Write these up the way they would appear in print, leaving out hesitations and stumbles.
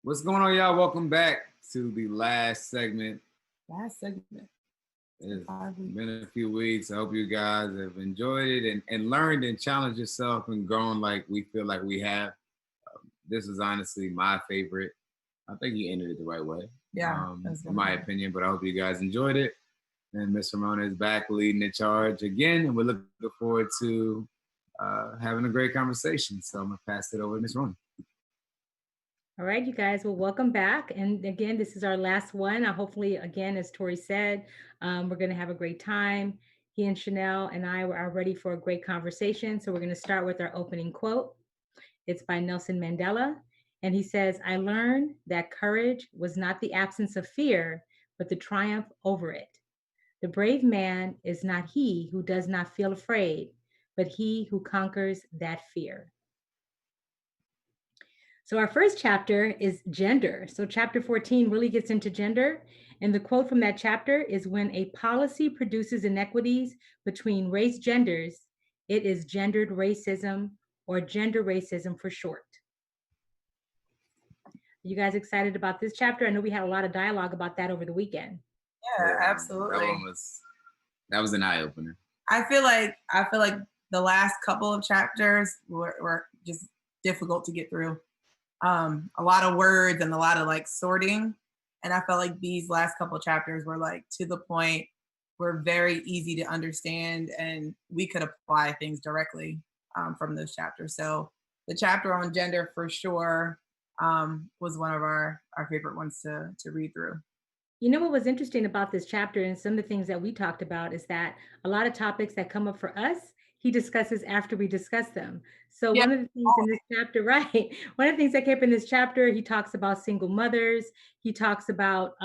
What's going on, y'all? Welcome back to the last segment. It's been a few weeks. I hope you guys have enjoyed it and learned and challenged yourself and grown like we feel like we have. This is honestly my favorite. I think you ended it the right way. Yeah, in my opinion, but I hope you guys enjoyed it. And Miss Ramona is back leading the charge again, and we're looking forward to having a great conversation. So I'm gonna pass it over to Miss Ramona. All right, you guys. Well, welcome back. And again, this is our last one. Hopefully, again, as Tori said, we're going to have a great time. He and Chanel and I are ready for a great conversation. So we're going to start with our opening quote. It's by Nelson Mandela. And he says, "I learned that courage was not the absence of fear, but the triumph over it. The brave man is not he who does not feel afraid, but he who conquers that fear." So our first chapter is gender. So chapter 14 really gets into gender. And the quote from that chapter is, "When a policy produces inequities between race genders, it is gendered racism, or gender racism for short." You guys excited about this chapter? I know we had a lot of dialogue about that over the weekend. Yeah, absolutely. That was an eye opener. I feel like the last couple of chapters were just difficult to get through. A lot of words and a lot of like sorting. And I felt like these last couple of chapters were like to the point, were very easy to understand, and we could apply things directly from those chapters. So the chapter on gender for sure was one of our favorite ones to read through. You know what was interesting about this chapter and some of the things that we talked about is that a lot of topics that come up for us, he discusses after we discuss them. So Yeah. one of the things in this chapter, right? One of the things that came up in this chapter, he talks about single mothers. He talks about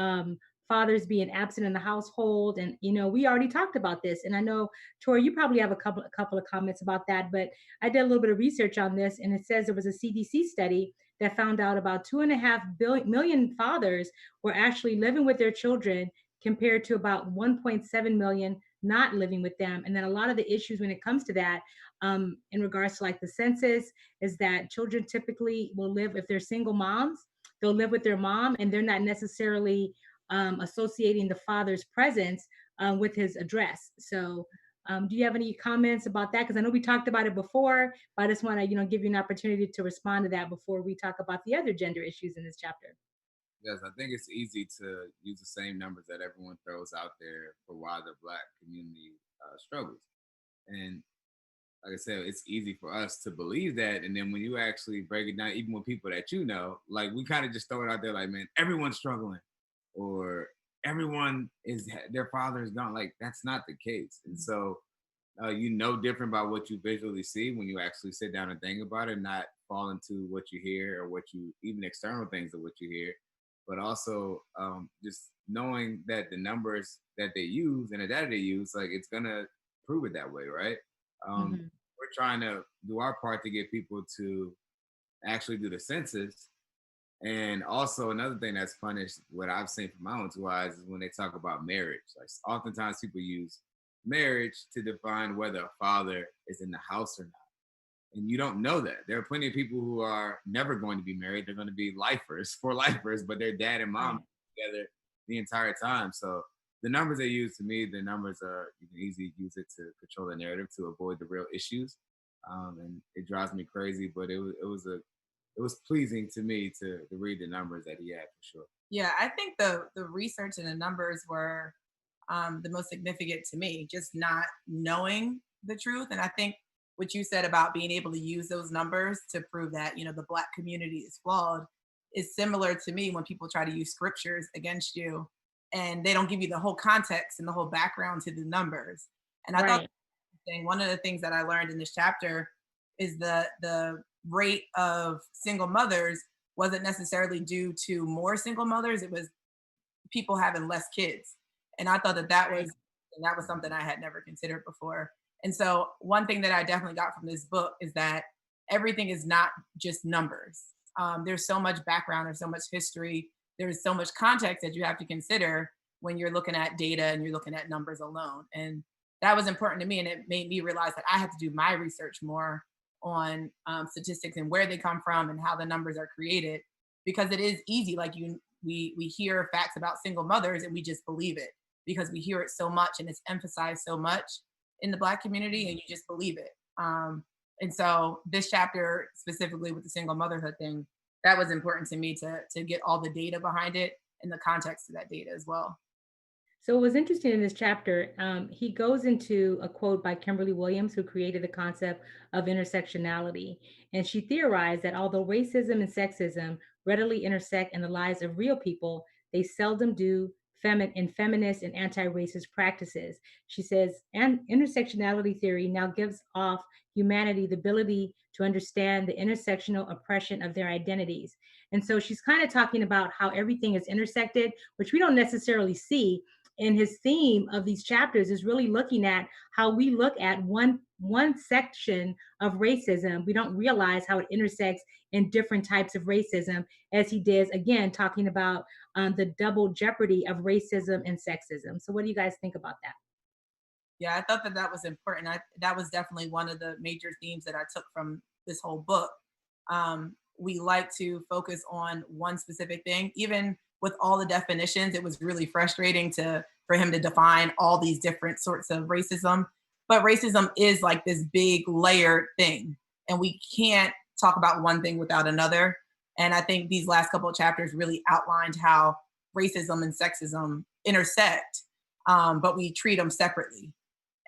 fathers being absent in the household, and we already talked about this. And I know, Tori, you probably have a couple of comments about that. But I did a little bit of research on this, and it says there was a CDC study that found out about 2.5 million fathers were actually living with their children compared to about 1.7 million not living with them. And then a lot of the issues when it comes to that, in regards to like the census, is that children typically will live, if they're single moms, they'll live with their mom and they're not necessarily associating the father's presence with his address. So do you have any comments about that? Because I know we talked about it before, but I just want to, give you an opportunity to respond to that before we talk about the other gender issues in this chapter. Yes, I think it's easy to use the same numbers that everyone throws out there for why the Black community struggles. And like I said, it's easy for us to believe that. And then when you actually break it down, even with people that like we kind of just throw it out there like, man, everyone's struggling, or everyone is, their father is gone. Like, that's not the case. And so different about what you visually see when you actually sit down and think about it, not fall into what you hear or what you, even external things of what you hear, but also just knowing that the numbers that they use and the data they use, like, it's gonna prove it that way, right? We're trying to do our part to get people to actually do the census. And also another thing that's funny, what I've seen from my own two eyes, is when they talk about marriage. Like, oftentimes people use marriage to define whether a father is in the house or not. And you don't know that. There are plenty of people who are never going to be married. They're going to be lifers, but their dad and mom together the entire time. So the numbers they use, to me, the numbers are, you can easily use it to control the narrative to avoid the real issues. And it drives me crazy, but it was pleasing to me to read the numbers that he had, for sure. Yeah, I think the research and the numbers were the most significant to me, just not knowing the truth. And I think what you said about being able to use those numbers to prove that, the Black community is flawed is similar to me when people try to use scriptures against you and they don't give you the whole context and the whole background to the numbers. And I thought one of the things that I learned in this chapter is the rate of single mothers wasn't necessarily due to more single mothers. It was people having less kids. And I thought that was something I had never considered before. And so one thing that I definitely got from this book is that everything is not just numbers. There's so much background, there's so much history, there's so much context that you have to consider when you're looking at data and you're looking at numbers alone. And that was important to me. And it made me realize that I had to do my research more on statistics and where they come from and how the numbers are created, because it is easy. Like we hear facts about single mothers and we just believe it because we hear it so much and it's emphasized so much in the Black community, and you just believe it. And so this chapter specifically with the single motherhood thing, that was important to me to get all the data behind it and the context of that data as well. So what was interesting in this chapter, he goes into a quote by Kimberly Williams, who created the concept of intersectionality. And she theorized that although racism and sexism readily intersect in the lives of real people, they seldom do in feminist and anti-racist practices. She says, and intersectionality theory now gives off humanity the ability to understand the intersectional oppression of their identities. And so she's kind of talking about how everything is intersected, which we don't necessarily see. And his theme of these chapters is really looking at how we look at one section of racism. We don't realize how it intersects in different types of racism, as he does, again, talking about the double jeopardy of racism and sexism. So what do you guys think about that? Yeah, I thought that that was important. That was definitely one of the major themes that I took from this whole book. We like to focus on one specific thing, even with all the definitions. It was really frustrating for him to define all these different sorts of racism. But racism is like this big layered thing, and we can't talk about one thing without another. And I think these last couple of chapters really outlined how racism and sexism intersect, but we treat them separately,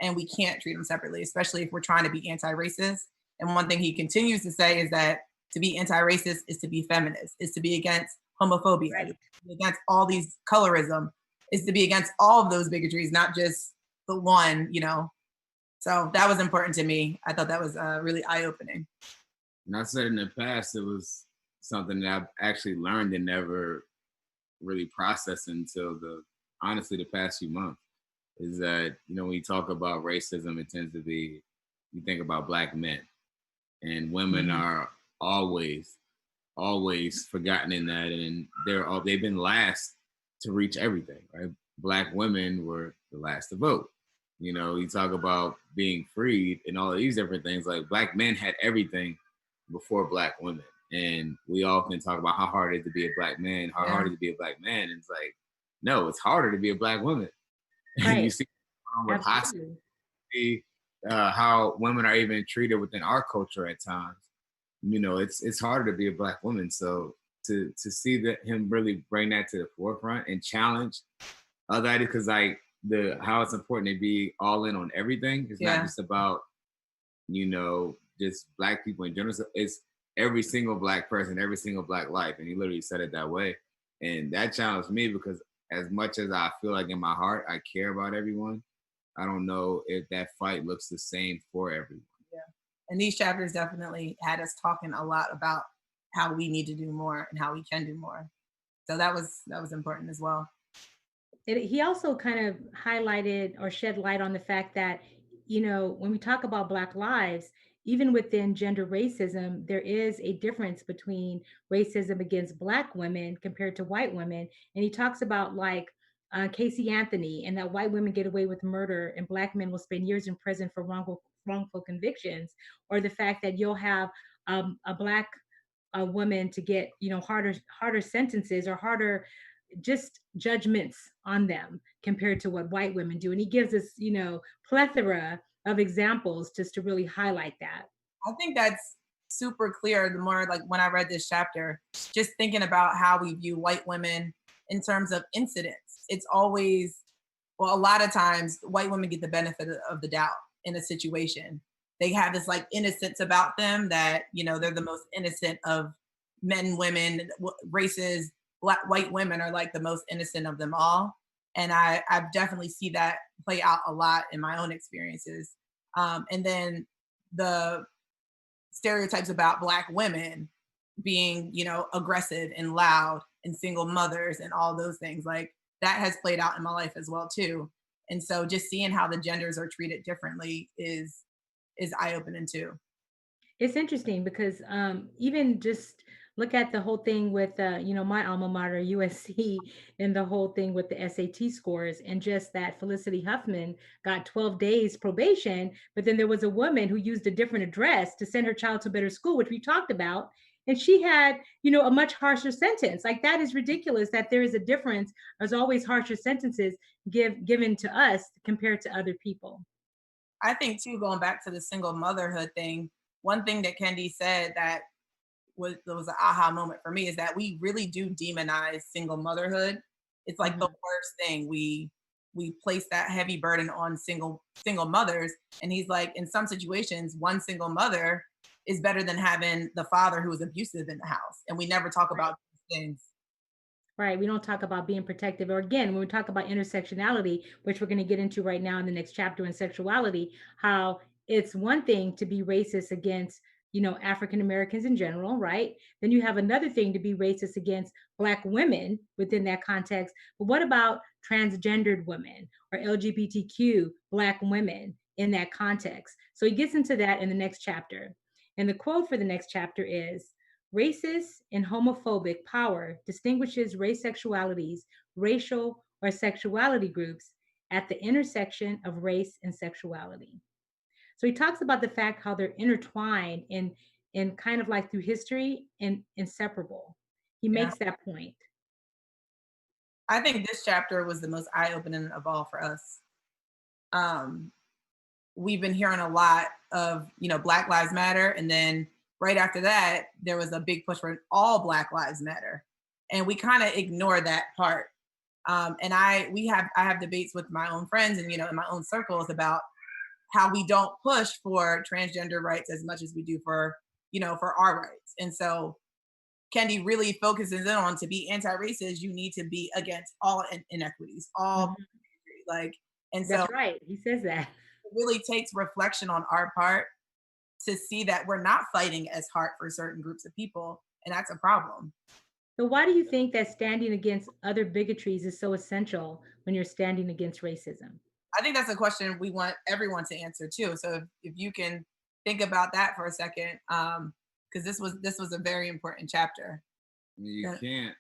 and we can't treat them separately, especially if we're trying to be anti-racist. And one thing he continues to say is that to be anti-racist is to be feminist, is to be against homophobia, Right. against all these colorism, is to be against all of those bigotries, not just the one. So that was important to me. I thought that was really eye-opening. And I said in the past, it was something that I've actually learned and never really processed until honestly, the past few months. Is that, when you talk about racism, it tends to be, you think about Black men, and women are always forgotten in that, and they've been last to reach everything, right? Black women were the last to vote. You talk about being freed and all of these different things. Like, Black men had everything before Black women, and we often talk about how hard it is to be a Black man, how hard it is to be a Black man. And it's like, no, it's harder to be a Black woman. And you Right. see with Absolutely. hospitality, how women are even treated within our culture at times. It's harder to be a Black woman. So to see that him really bring that to the forefront and challenge other ideas, because like how it's important to be all in on everything. It's not just about just Black people in general. So it's every single Black person, every single Black life, and he literally said it that way. And that challenged me because as much as I feel like in my heart I care about everyone, I don't know if that fight looks the same for everyone. Yeah. And these chapters definitely had us talking a lot about how we need to do more and how we can do more. So that was important as well. He also kind of highlighted or shed light on the fact that, when we talk about Black lives, even within gender racism, there is a difference between racism against Black women compared to white women. And he talks about, like, Casey Anthony, and that white women get away with murder and Black men will spend years in prison for wrongful convictions, or the fact that you'll have a Black woman to get, harder sentences or harder just judgments on them compared to what white women do. And he gives us, plethora of examples just to really highlight that. I think that's super clear the more, like, when I read this chapter, just thinking about how we view white women in terms of incidents. It's always, well, a lot of times white women get the benefit of the doubt in a situation. They have this like innocence about them that, they're the most innocent of men, women, races. White women are like the most innocent of them all. And I definitely see that play out a lot in my own experiences. And then the stereotypes about Black women being, aggressive and loud and single mothers and all those things, like, that has played out in my life as well too. And so just seeing how the genders are treated differently is eye-opening too. It's interesting because even just look at the whole thing with, my alma mater, USC, and the whole thing with the SAT scores, and just that Felicity Huffman got 12 days probation, but then there was a woman who used a different address to send her child to a better school, which we talked about. and she had, a much harsher sentence. Like, that is ridiculous that there is a difference. There's always harsher sentences given to us compared to other people. I think too, going back to the single motherhood thing, one thing that Kendi said that was an aha moment for me is that we really do demonize single motherhood. It's like the Mhm. worst thing. We place that heavy burden on single mothers, and he's like, in some situations, one single mother is better than having the father who is abusive in the house, and we never talk Right. about these things. Right. We don't talk about being protective. Or again, when we talk about intersectionality, which we're going to get into right now in the next chapter in sexuality, how it's one thing to be racist against, African Americans in general, right? Then you have another thing to be racist against Black women within that context. But what about transgendered women or LGBTQ Black women in that context? So he gets into that in the next chapter. And the quote for the next chapter is, racist and homophobic power distinguishes race sexualities, racial or sexuality groups at the intersection of race and sexuality. So he talks about the fact how they're intertwined in kind of like through history and inseparable. He Yeah, makes that point. I think this chapter was the most eye-opening of all for us. Um, we've been hearing a lot of, Black Lives Matter, and then right after that there was a big push for all Black Lives Matter, and we kind of ignore that part. And I have debates with my own friends and, in my own circles about how we don't push for transgender rights as much as we do for, for our rights. And so Kendi really focuses in on, to be anti-racist you need to be against all inequities, all, Mhm. like, and so That's right. He says that. it really takes reflection on our part to see that we're not fighting as hard for certain groups of people, and that's a problem. So why do you think that standing against other bigotries is so essential when you're standing against racism? I think that's a question we want everyone to answer too. So if you can think about that for a second, because this was a very important chapter. I mean, you Yeah. can't.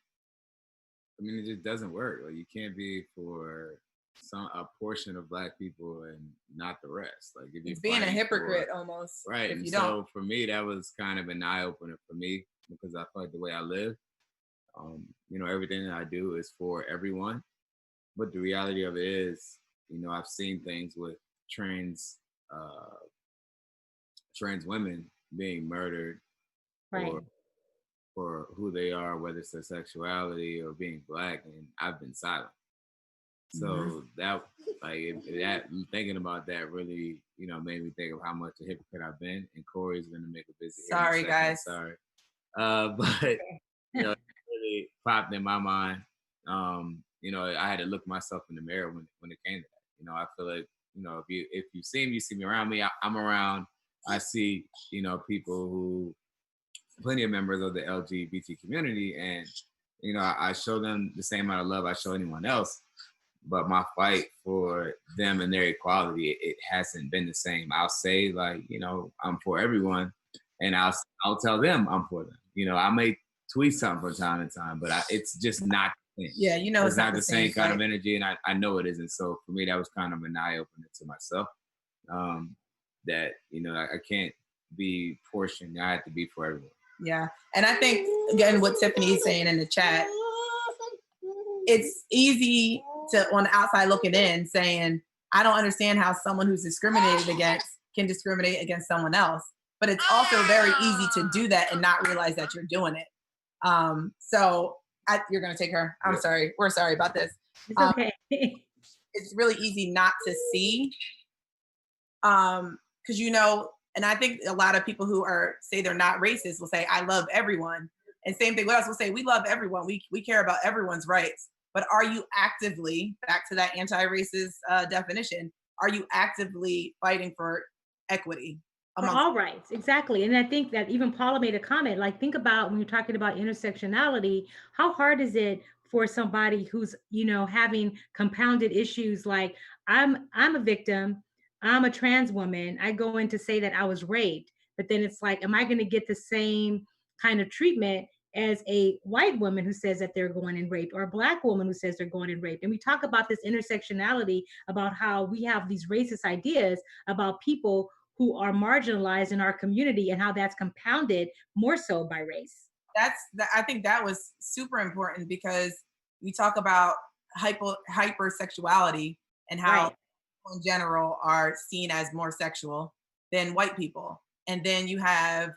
I mean, it just doesn't work. Like, you can't be for a portion of Black people and not the rest. Like, if you're It's being a fighting for hypocrite almost right, if and you don't. so for me, that was kind of an eye opener for me because I feel like the way I live, everything that I do is for everyone. But the reality of it is, I've seen things with trans uh, trans women being murdered Right. for who they are, whether it's their sexuality or being Black, and I've been silent. Mhm. So that, that thinking about that really, made me think of how much a hypocrite I've been. And Corey's gonna make a visit here in a Sorry, second. guys. Sorry, but it really popped in my mind. I had to look myself in the mirror when it came to that. I feel like, if you see me, you see me around me. I'm around. I see, people who, plenty of members of the LGBT community, and I show them the same amount of love I show anyone else. But my fight for them and their equality, it hasn't been the same. I'll say, like, I'm for everyone, and I'll tell them I'm for them. I may tweet something from time to time, but it's just not the same. Yeah, It's it's not not the the same same kind fight. of energy, and I know it isn't. So for me, that was kind of an eye opener to myself. Um, that I can't be portioned. I have to be for everyone. Yeah, and I think again what Tiffany's saying in the chat, it's easy to, on the outside looking in, saying, I don't understand how someone who's discriminated against can discriminate against someone else. But it's also very easy to do that and not realize that you're doing it. So you're going to take her. I'm Yep. sorry. We're sorry about this. It's Um, okay. it's really easy not to see. Because, and I think a lot of people who say they're not racist will say, I love everyone. And same thing with us, will say, we love everyone. We care about everyone's rights. But are you actively, back to that anti-racist definition, are you actively fighting for equity For amongst? all rights, exactly. And I think that even Paula made a comment, like, think about when you're talking about intersectionality, how hard is it for somebody who's, having compounded issues like I'm a victim, I'm a trans woman, I go in to say that I was raped, but then it's like, am I going to get the same kind of treatment as a white woman who says that they're going and raped, or a Black woman who says they're going and raped? And we talk about this intersectionality, about how we have these racist ideas about people who are marginalized in our community and how that's compounded more so by race. I think that was super important because we talk about hypersexuality and how Right. people in general are seen as more sexual than white people. And then you have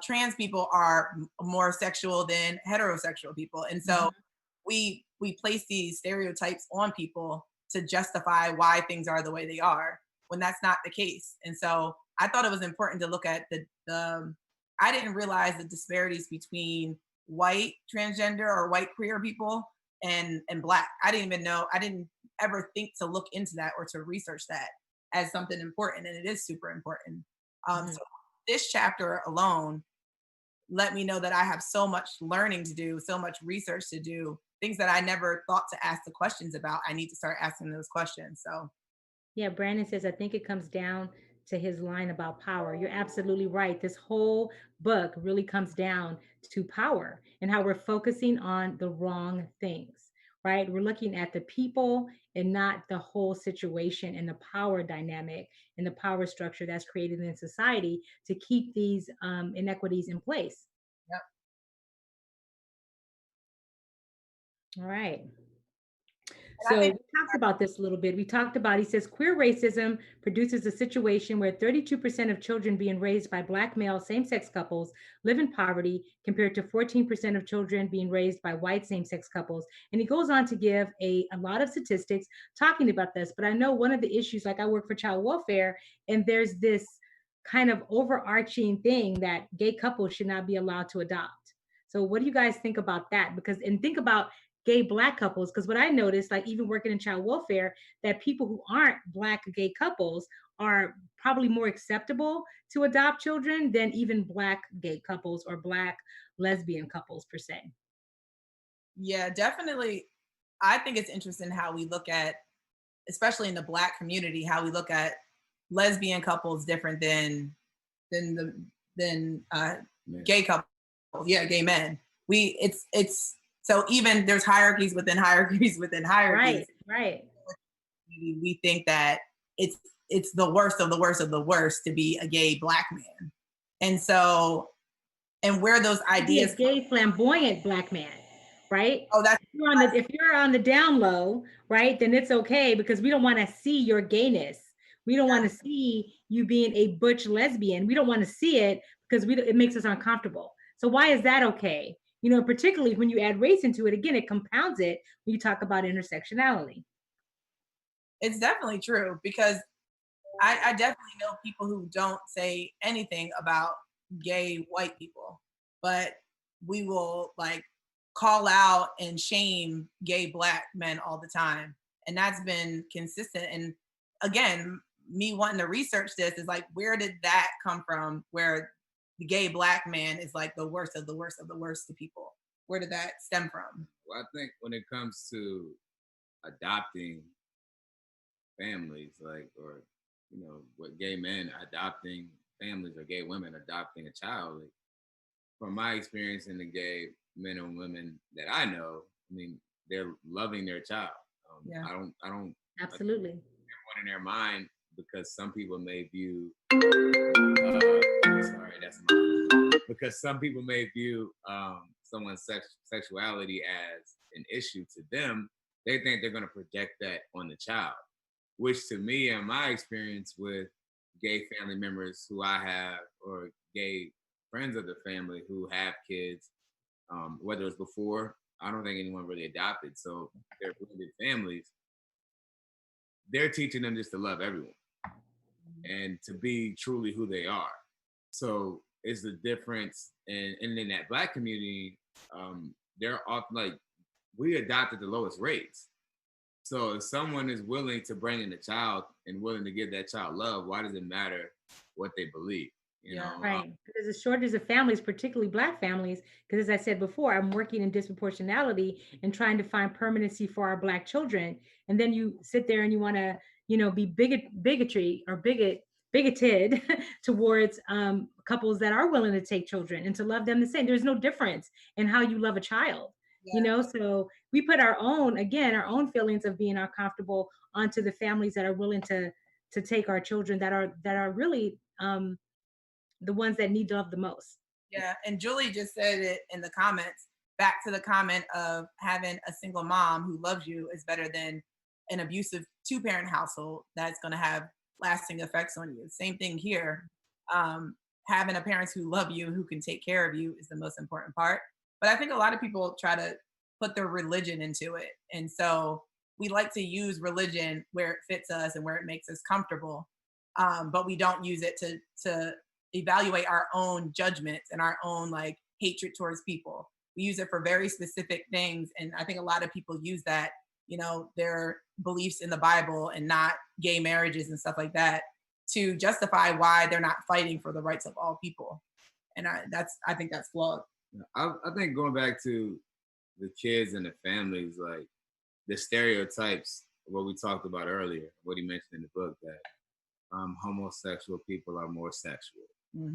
trans people are more sexual than heterosexual people. And so Mhm. we place these stereotypes on people to justify why things are the way they are when that's not the case. And so I thought it was important to look at the I didn't realize the disparities between white transgender or white queer people and black. I didn't even know, I didn't ever think to look into that or to research that as something important, and it is super important. Mhm. So this chapter alone let me know that I have so much learning to do, so much research to do, things that I never thought to ask the questions about. I need to start asking those questions. So, Yeah, Brandon says, I think it comes down to his line about power. You're absolutely right. This whole book really comes down to power and how we're focusing on the wrong things, right? We're looking at the people and not the whole situation and the power dynamic and the power structure that's created in society to keep these inequities in place. yep. All right. And I So think we talked about this a little bit. We talked about, he says, queer racism produces a situation where 32% of children being raised by Black male same sex couples live in poverty, compared to 14% of children being raised by white same sex couples. And he goes on to give a lot of statistics talking about this. But I know one of the issues, like I work for child welfare, and there's this kind of overarching thing that gay couples should not be allowed to adopt. So what do you guys think about that? Because, and think about gay Black couples, because what I noticed, like even working in child welfare, that people who aren't Black gay couples are probably more acceptable to adopt children than even Black gay couples or Black lesbian couples per se. yeah, definitely. I think it's interesting how we look at, especially in the black community, how we look at lesbian couples different than the than Yeah. gay couples. Yeah, gay men. It's so even there's hierarchies within hierarchies within hierarchies. Right, right. We think that it's it's the worst of the worst of the worst to be a gay Black man, and so and where those To be a ideas come. gay flamboyant Black man, right? Oh, that's If you're on the down low, right, then it's okay because we don't want to see your gayness. We don't want to see you being a butch lesbian. We don't want to see it because it makes us uncomfortable. So why is that okay? Particularly when you add race into it, again, it compounds it when you talk about intersectionality. it's definitely true because I definitely know people who don't say anything about gay white people, but we will like call out and shame gay Black men all the time. And that's been consistent. And again, me wanting to research this is like, where did that come from? Where the gay Black man is like the worst of the worst of the worst to people. Where did that stem from? Well, I think when it comes to adopting families, like, or, what gay men adopting families or gay women adopting a child, like, from my experience in the gay men and women that I know, I mean, they're loving their child. Yeah. I don't Absolutely. want in their mind because some people may view, sorry, that's mine. Because some people may view someone's sexuality as an issue to them. They think they're going to project that on the child, which to me, and my experience with gay family members who I have, or gay friends of the family who have kids, whether it's before, I don't think anyone really adopted. So they're blended families. They're teaching them just to love everyone and to be truly who they are. So it's the difference. And in that Black community, they're often like, we adopted the lowest rates. So if someone is willing to bring in a child and willing to give that child love, why does it matter what they believe? You Yeah. know, Right. There's a shortage of families, particularly Black families, because as I said before, I'm working in disproportionality and trying to find permanency for our Black children. And then you sit there and you want to, be bigotry or bigoted towards couples that are willing to take children and to love them the same. There's no difference in how you love a child. Yeah. So we put our own feelings of being uncomfortable onto the families that are willing to to take our children that are really the ones that need love the most. Yeah, and Julie just said it in the comments. Back to the comment of having a single mom who loves you is better than an abusive two-parent household that's going to have lasting effects on you. Same thing here. Um, Having a parents who love you, who can take care of you, is the most important part. But I think a lot of people try to put their religion into it, and so we like to use religion where it fits us and where it makes us comfortable, but we don't use it to evaluate our own judgments and our own like hatred towards people. We use it for very specific things. And I think a lot of people use that, their beliefs in the Bible and not gay marriages and stuff like that to justify why they're not fighting for the rights of all people. And I think that's flawed. I think going back to the kids and the families, like the stereotypes, what we talked about earlier, what he mentioned in the book, that homosexual people are more sexual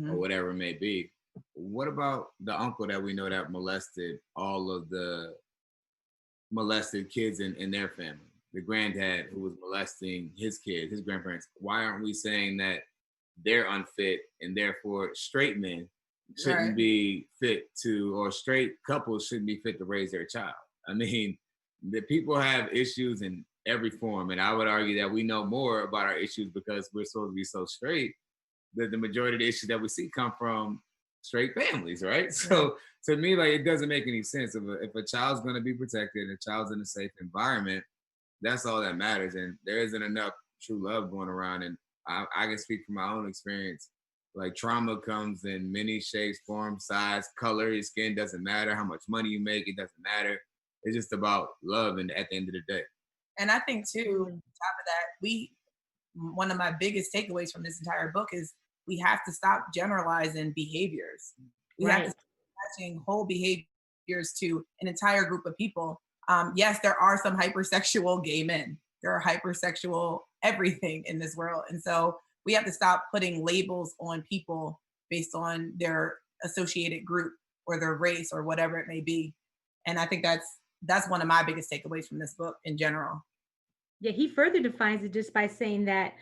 or whatever it may be. What about the uncle that we know that molested all of the molested kids in their family? The granddad who was molesting his kids, his grandparents. Why aren't we saying that they're unfit and therefore straight men shouldn't be fit to, or straight couples shouldn't be fit to raise their child? I mean, the people have issues in every form, and I would argue that we know more about our issues because we're supposed to be so straight, that the majority of the issues that we see come from straight families, right? So to me, like, it doesn't make any sense. If a child's going to be protected, a child's in a safe environment, that's all that matters. And there isn't enough true love going around. And I can speak from my own experience. Like, trauma comes in many shapes, forms, size, color. Your skin doesn't matter. How much money you make, it doesn't matter. It's just about love. And at the end of the day. And I think too, on top of that, one of my biggest takeaways from this entire book is we have to stop generalizing behaviors. We have to stop attaching whole behaviors to an entire group of people. Yes, there are some hypersexual gay men. There are hypersexual everything in this world. And so we have to stop putting labels on people based on their associated group or their race or whatever it may be. And I think that's one of my biggest takeaways from this book in general. Yeah, he further defines it just by saying that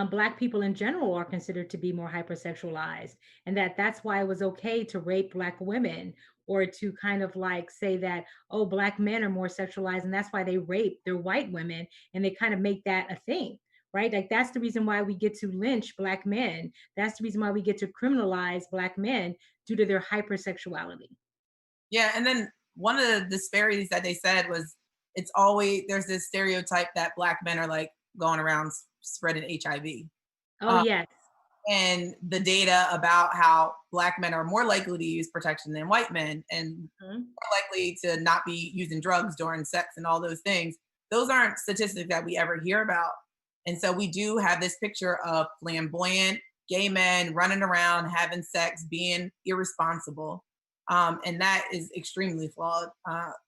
Black people in general are considered to be more hypersexualized, and that's why it was okay to rape Black women, or to kind of like say that, oh, Black men are more sexualized, and that's why they rape their white women, and they kind of make that a thing, right? Like that's the reason why we get to lynch Black men. That's the reason why we get to criminalize Black men due to their hypersexuality. Yeah, and then one of the disparities that they said was it's always there's this stereotype that Black men are like going around spreading HIV. Oh, yes. And the data about how Black men are more likely to use protection than white men and more likely to not be using drugs during sex and all those things. Those aren't statistics that we ever hear about. And so we do have this picture of flamboyant gay men running around, having sex, being irresponsible. And that is extremely flawed.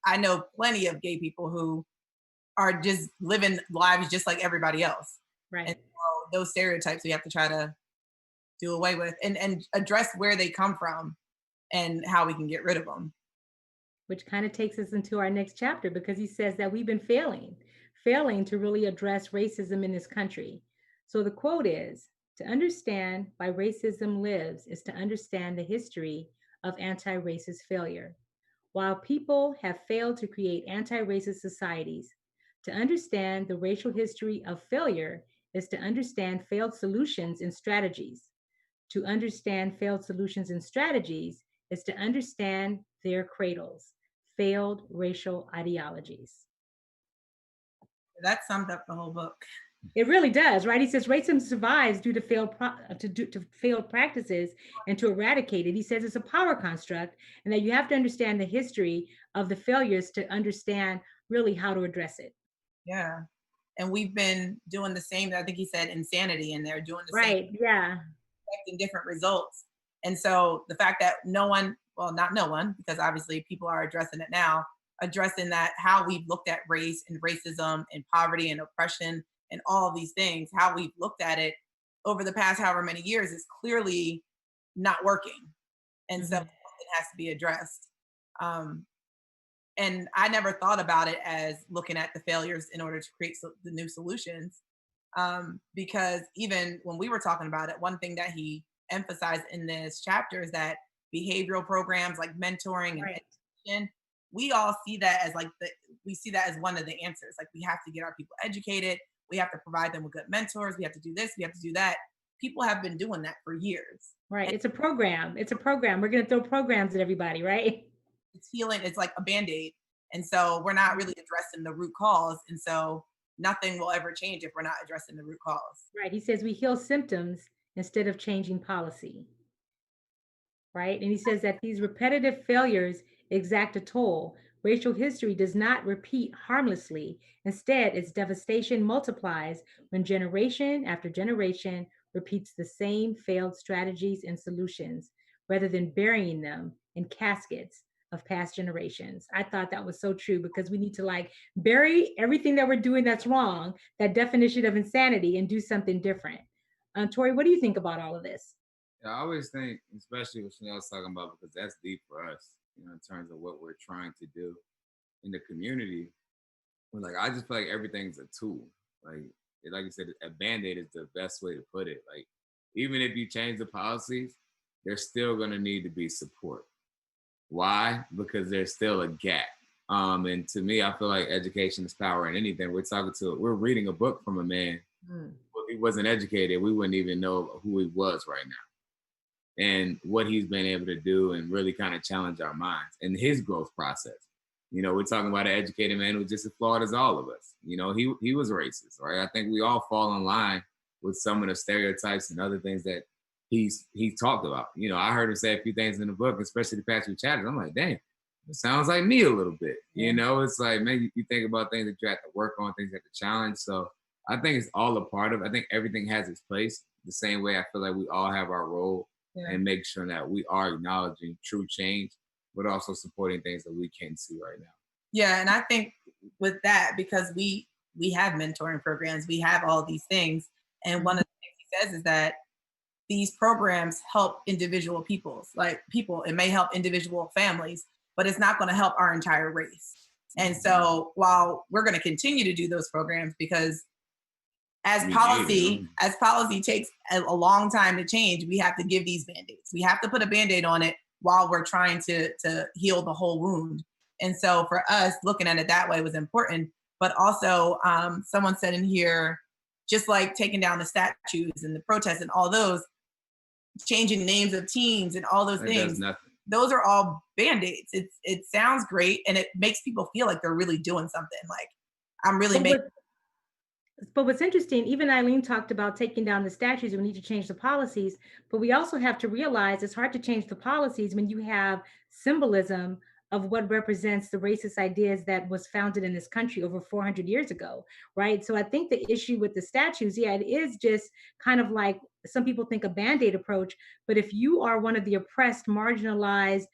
I know plenty of gay people who are just living lives just like everybody else. Right. And so those stereotypes we have to try to do away with and address where they come from and how we can get rid of them. Which kind of takes us into our next chapter, because he says that we've been failing to really address racism in this country. So the quote is, to understand why racism lives is to understand the history of anti-racist failure. While people have failed to create anti-racist societies, to understand the racial history of failure is to understand failed solutions and strategies. To understand failed solutions and strategies is to understand their cradles, failed racial ideologies. That summed up the whole book. It really does, right? He says racism survives due to failed practices and to eradicate it. He says it's a power construct, and that you have to understand the history of the failures to understand really how to address it. Yeah. And we've been doing the same, I think he said insanity, and they're doing the Right. same, Yeah. expecting different results. And so the fact that no one, well, not no one, because obviously people are addressing it now, addressing that how we've looked at race and racism and poverty and oppression and all of these things, how we've looked at it over the past however many years is clearly not working. And so it has to be addressed. And I never thought about it as looking at the failures in order to create the new solutions. Because even when we were talking about it, one thing that he emphasized in this chapter is that behavioral programs like mentoring and Right. education, we all see that as like we see that as one of the answers. Like we have to get our people educated, we have to provide them with good mentors, we have to do this, we have to do that. People have been doing that for years. Right. And It's a program. It's a program. We're going to throw programs at everybody, right? it's healing, it's like a band-aid. And so we're not really addressing the root cause. And so nothing will ever change if we're not addressing the root cause. Right. He says we heal symptoms instead of changing policy. Right. And he says that these repetitive failures exact a toll. Racial history does not repeat harmlessly. Instead, its devastation multiplies when generation after generation repeats the same failed strategies and solutions rather than burying them in caskets of past generations. I thought that was so true because we need to like bury everything that we're doing that's wrong, that definition of insanity, and do something different. Tori, what do you think about all of this? Yeah, I always think, especially what Chanel's talking about, because that's deep for us, in terms of what we're trying to do in the community. But like, I just feel like everything's a tool. Like you said, a band-aid is the best way to put it. Like, even if you change the policies, there's still gonna need to be support. Why? Because there's still a gap. And to me, I feel like education is power in anything. We're reading a book from a man. Mm. If he wasn't educated, we wouldn't even know who he was right now and what he's been able to do and really kind of challenge our minds and his growth process. We're talking about an educated man who's just as flawed as all of us. He was racist, right? I think we all fall in line with some of the stereotypes and other things that he's talked about. I heard him say a few things in the book, especially the past few chapters. I'm like, dang, it sounds like me a little bit. It's like, man, you think about things that you have to work on, things you have to challenge. So I think it's all a part of. I think everything has its place. The same way I feel like we all have our role and make sure that we are acknowledging true change, but also supporting things that we can see right now. Yeah, and I think with that, because we have mentoring programs, we have all these things, and one of the things he says is that these programs help individual peoples, like people. It may help individual families, but it's not going to help our entire race. And so, while we're going to continue to do those programs, because as policy takes a long time to change, we have to give these band-aids. We have to put a band-aid on it while we're trying to heal the whole wound. And so for us, looking at it that way was important. But also, someone said in here, just like taking down the statues and the protests and all those, changing names of teams and all those things, those are all band-aids. It sounds great, and it makes people feel like they're really doing something. Like, I'm really making. But what's interesting, even Eileen talked about taking down the statues, we need to change the policies, but we also have to realize it's hard to change the policies when you have symbolism of what represents the racist ideas that was founded in this country over 400 years ago, right? So I think the issue with the statues, yeah, it is just kind of like some people think a Band-Aid approach, but if you are one of the oppressed, marginalized,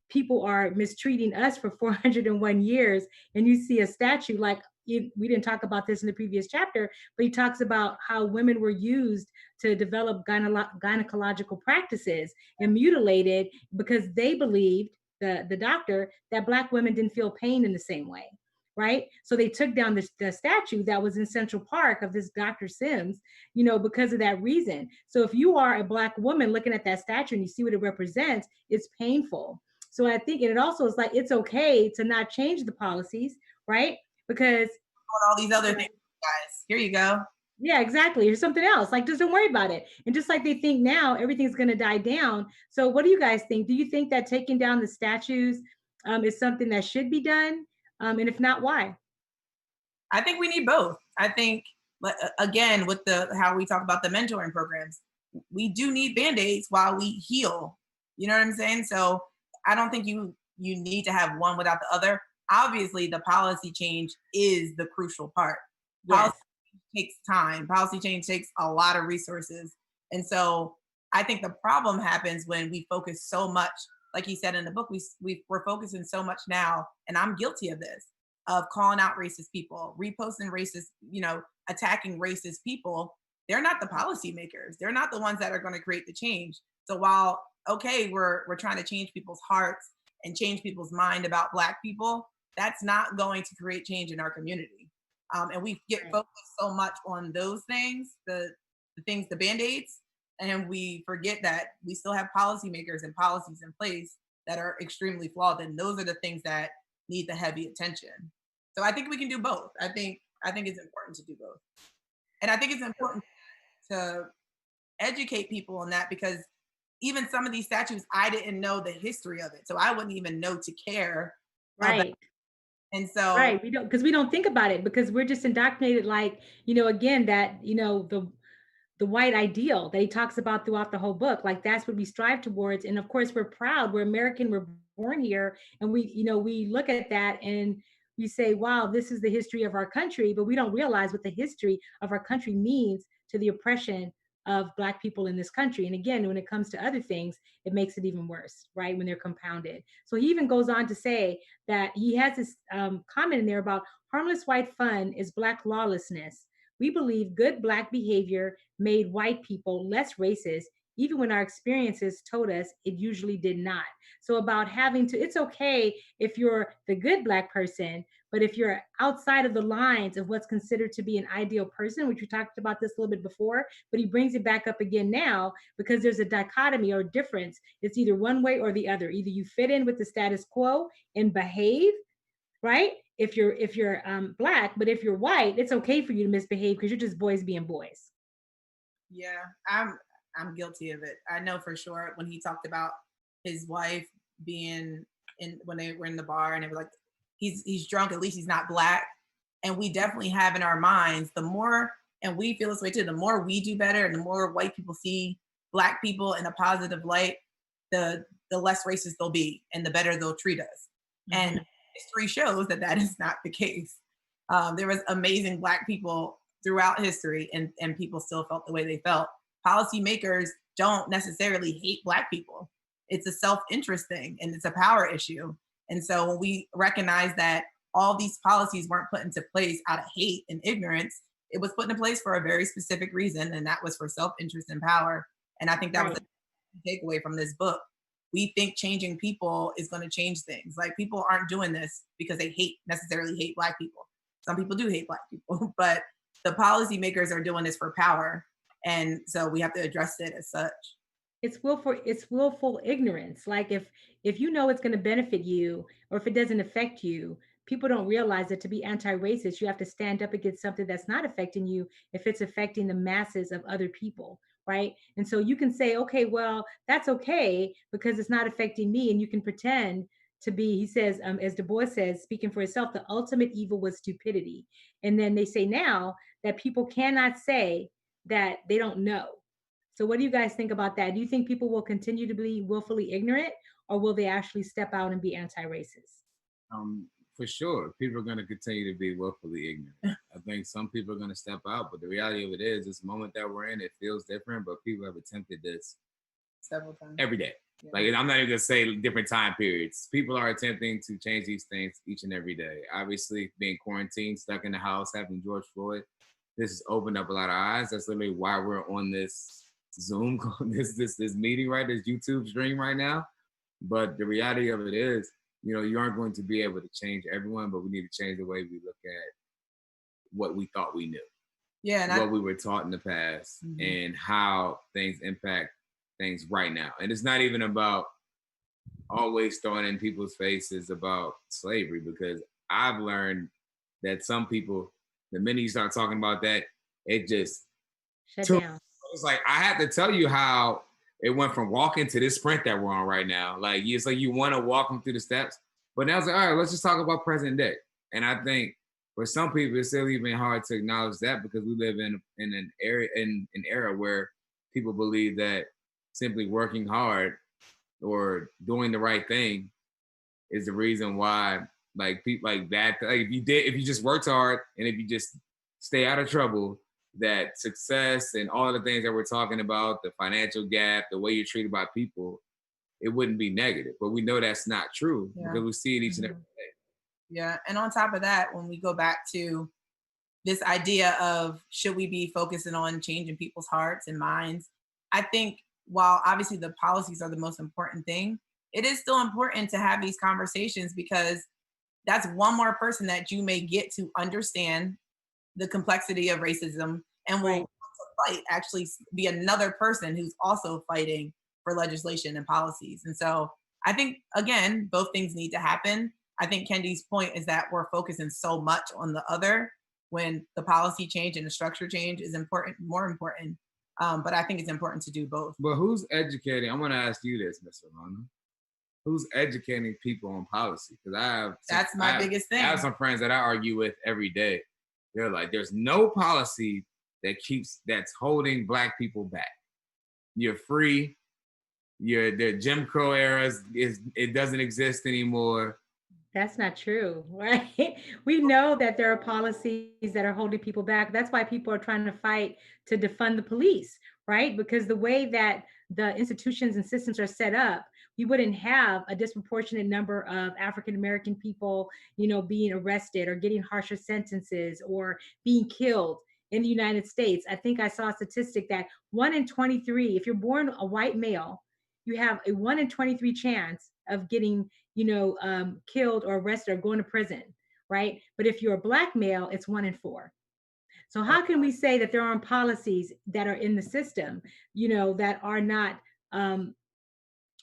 people are mistreating us for 401 years, and you see a statue like, we didn't talk about this in the previous chapter, but he talks about how women were used to develop gynecological practices and mutilated because they believed, the doctor, that Black women didn't feel pain in the same way, right? So they took down the statue that was in Central Park of this Dr. Sims, because of that reason. So if you are a Black woman looking at that statue and you see what it represents, it's painful. So I think, and it also is like, it's okay to not change the policies, right? Because all these other things, guys. Here you go. Yeah, exactly. Or something else. Like, just don't worry about it. And just like they think now, everything's going to die down. So what do you guys think? Do you think that taking down the statues is something that should be done? And if not, why? I think we need both. I think, again, with how we talk about the mentoring programs, we do need band-aids while we heal. You know what I'm saying? So I don't think you need to have one without the other. Obviously, the policy change is the crucial part. Yes. Policy takes time. Policy change takes a lot of resources. And so I think the problem happens when we focus so much, like he said in the book, we're focusing so much now, and I'm guilty of this, of calling out racist people, reposting racist, attacking racist people. They're not the policymakers. They're not the ones that are going to create the change. So while, okay, we're trying to change people's hearts and change people's mind about Black people, that's not going to create change in our community. And we get Right. focused so much on those things, the things, the band-aids, and we forget that we still have policymakers and policies in place that are extremely flawed. And those are the things that need the heavy attention. So I think we can do both. I think it's important to do both. And I think it's important to educate people on that, because even some of these statutes, I didn't know the history of it. So I wouldn't even know to care about. Right. And so, Right. We don't think about it because we're just indoctrinated, like, again, that, the white ideal that he talks about throughout the whole book. Like, that's what we strive towards. And of course, we're proud. We're American. We're born here. And we look at that and we say, wow, this is the history of our country. But we don't realize what the history of our country means to the oppression of Black people in this country. And again, when it comes to other things, it makes it even worse, right? When they're compounded. So he even goes on to say that he has this comment in there about harmless white fun is Black lawlessness. We believe good Black behavior made white people less racist, even when our experiences told us it usually did not. So, about having to, it's okay if you're the good Black person, but if you're outside of the lines of what's considered to be an ideal person, which we talked about this a little bit before, but he brings it back up again now because there's a dichotomy or difference. It's either one way or the other. Either you fit in with the status quo and behave, right? If you're Black, but if you're white, it's okay for you to misbehave because you're just boys being boys. yeah, I'm guilty of it. I know for sure when he talked about his wife being in, when they were in the bar and it was like, he's drunk, at least he's not Black. And we definitely have in our minds, the more, and we feel this way too, the more we do better and the more white people see Black people in a positive light, the less racist they'll be and the better they'll treat us. Mm-hmm. And history shows that that is not the case. There was amazing Black people throughout history, and people still felt the way they felt. Policymakers don't necessarily hate Black people. It's a self-interest thing and it's a power issue. And so when we recognize that all these policies weren't put into place out of hate and ignorance, it was put into place for a very specific reason, and that was for self-interest and power. And I think that was Right. the takeaway from this book. We think changing people is going to change things. Like, people aren't doing this because they necessarily hate Black people. Some people do hate Black people, but the policymakers are doing this for power. And so we have to address it as such. It's willful ignorance. Like, if you know it's going to benefit you, or if it doesn't affect you, people don't realize that to be anti-racist, you have to stand up against something that's not affecting you if it's affecting the masses of other people, right? And so you can say, okay, well, that's okay because it's not affecting me, and you can pretend to be. He says, as Du Bois says, speaking for himself, the ultimate evil was stupidity. And then they say now that people cannot say that they don't know. So what do you guys think about that? Do you think people will continue to be willfully ignorant, or will they actually step out and be anti-racist? Um, for sure, people are going to continue to be willfully ignorant. I think some people are going to step out, but the reality of it is, this moment that we're in, it feels different, but people have attempted this Several times. every day. Yeah. Like, I'm not even gonna say different time periods. People are attempting to change these things each and every day. Obviously, being quarantined, stuck in the house, having George Floyd, this has opened up a lot of eyes. That's literally why we're on this Zoom, this meeting, right? This YouTube stream right now. But the reality of it is, you aren't going to be able to change everyone, but we need to change the way we look at what we thought we knew, Yeah, and what we were taught in the past, and how things impact things right now. And it's not even about always throwing in people's faces about slavery, because I've learned that some people, the minute you start talking about that, it just Shut took. down. It's like, I have to tell you how it went from walking to this sprint that we're on right now. Like, it's like you want to walk them through the steps, but now it's like, all right, let's just talk about present day. And I think for some people, it's still even hard to acknowledge that, because we live in an era where people believe that simply working hard or doing the right thing is the reason why, like, people like that, like, if you just worked hard and if you just stay out of trouble, that success and all the things that we're talking about, the financial gap, the way you're treated by people, it wouldn't be negative. But we know that's not true, because we see it each and every day. Yeah. And on top of that, when we go back to this idea of, should we be focusing on changing people's hearts and minds, I think while obviously the policies are the most important thing, it is still important to have these conversations, because that's one more person that you may get to understand the complexity of racism and will Right. want to fight, actually be another person who's also fighting for legislation and policies. And so I think, again, both things need to happen. I think Kendi's point is that we're focusing so much on the other when the policy change and the structure change is important, more important. But I think it's important to do both. But who's educating? I'm going to ask you this, Mr. Rona. Who's educating people on policy? Because That's my biggest thing. I have some friends that I argue with every day. They're like, there's no policy that's holding Black people back. You're free. The Jim Crow era it doesn't exist anymore. That's not true, right? We know that there are policies that are holding people back. That's why people are trying to fight to defund the police, right? Because the way that the institutions and systems are set up, we wouldn't have a disproportionate number of African American people, being arrested or getting harsher sentences or being killed in the United States. I think I saw a statistic that 1 in 23, if you're born a white male, you have a 1 in 23 chance of getting killed or arrested or going to prison, right? But if you're a Black male, it's 1 in 4. So how can we say that there aren't policies that are in the system, that are not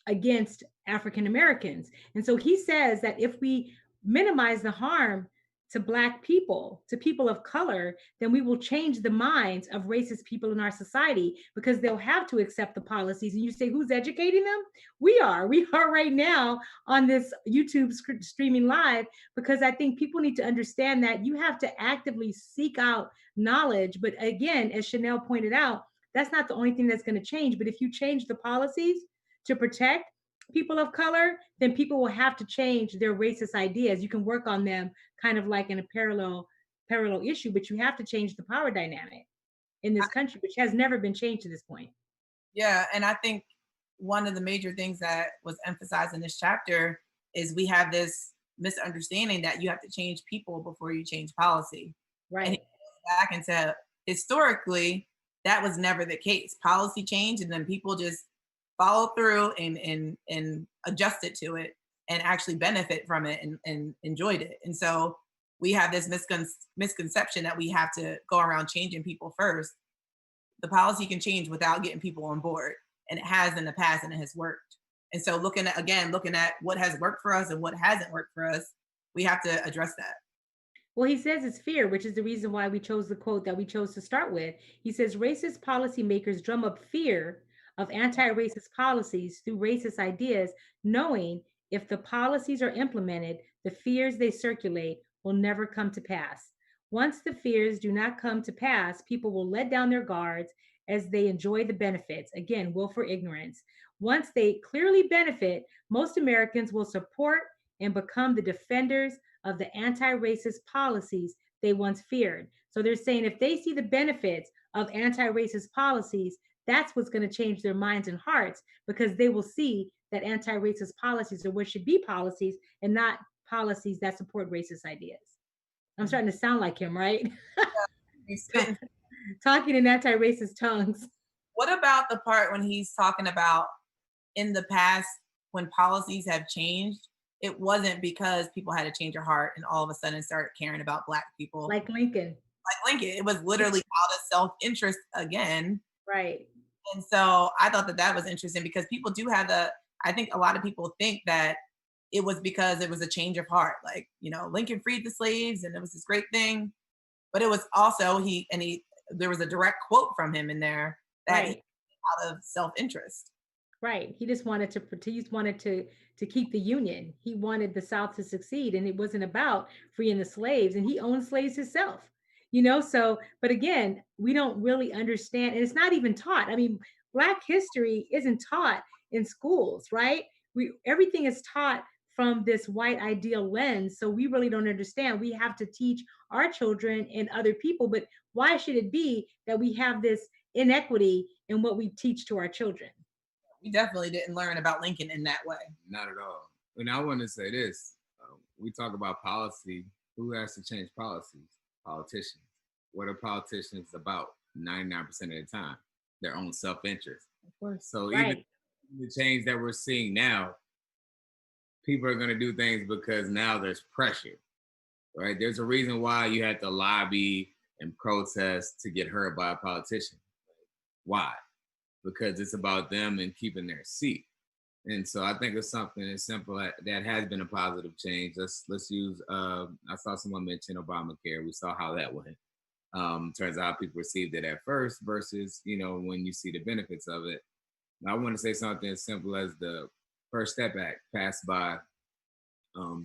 against African Americans? And so he says that if we minimize the harm to Black people, to people of color, then we will change the minds of racist people in our society, because they'll have to accept the policies. And you say, who's educating them? We are right now on this YouTube streaming live, because I think people need to understand that you have to actively seek out knowledge. But again, as Chanel pointed out, that's not the only thing that's going to change. But if you change the policies to protect people of color, then people will have to change their racist ideas. You can work on them kind of like in a parallel issue, but you have to change the power dynamic in this country, which has never been changed to this point. Yeah, and I think one of the major things that was emphasized in this chapter is we have this misunderstanding that you have to change people before you change policy. Right. And he goes back and said, historically, that was never the case. Policy changed, and then people just follow through and adjusted to it and actually benefit from it and enjoyed it. And so we have this misconception that we have to go around changing people first. The policy can change without getting people on board, and it has in the past, and it has worked. And so looking at what has worked for us and what hasn't worked for us, we have to address that. Well, he says it's fear, which is the reason why we chose the quote that we chose to start with. He says racist policymakers drum up fear of anti-racist policies through racist ideas, knowing if the policies are implemented, the fears they circulate will never come to pass. Once the fears do not come to pass, people will let down their guards as they enjoy the benefits. Again, willful ignorance. Once they clearly benefit, most Americans will support and become the defenders of the anti-racist policies they once feared. So they're saying if they see the benefits of anti-racist policies, that's what's going to change their minds and hearts, because they will see that anti-racist policies are what should be policies and not policies that support racist ideas. I'm starting to sound like him, right? Talking in anti-racist tongues. What about the part when he's talking about in the past when policies have changed, it wasn't because people had to change their heart and all of a sudden start caring about Black people. Like Lincoln. It was literally out of self-interest again. Right. And so I thought that was interesting, because people do have I think a lot of people think that it was because it was a change of heart. Like, Lincoln freed the slaves and it was this great thing. But it was also, there was a direct quote from him in there that right. Out of self-interest. Right. He just wanted to keep the Union. He wanted the South to succeed, and it wasn't about freeing the slaves, and he owned slaves himself. So, but again, we don't really understand, and it's not even taught. I mean, Black history isn't taught in schools, right? Everything is taught from this white ideal lens, so we really don't understand. We have to teach our children and other people, but why should it be that we have this inequity in what we teach to our children? We definitely didn't learn about Lincoln in that way. Not at all. And I want to say this. We talk about policy. Who has to change policies? Politicians. What are politicians about 99% of the time? Their own self-interest. Of course. So even the change that we're seeing now, people are going to do things because now there's pressure, right? There's a reason why you had to lobby and protest to get heard by a politician. Why? Because it's about them and keeping their seat. And so I think it's something as simple that has been a positive change. Let's use. I saw someone mention Obamacare. We saw how that went. Turns out people received it at first versus when you see the benefits of it. I want to say something as simple as the First Step Act passed by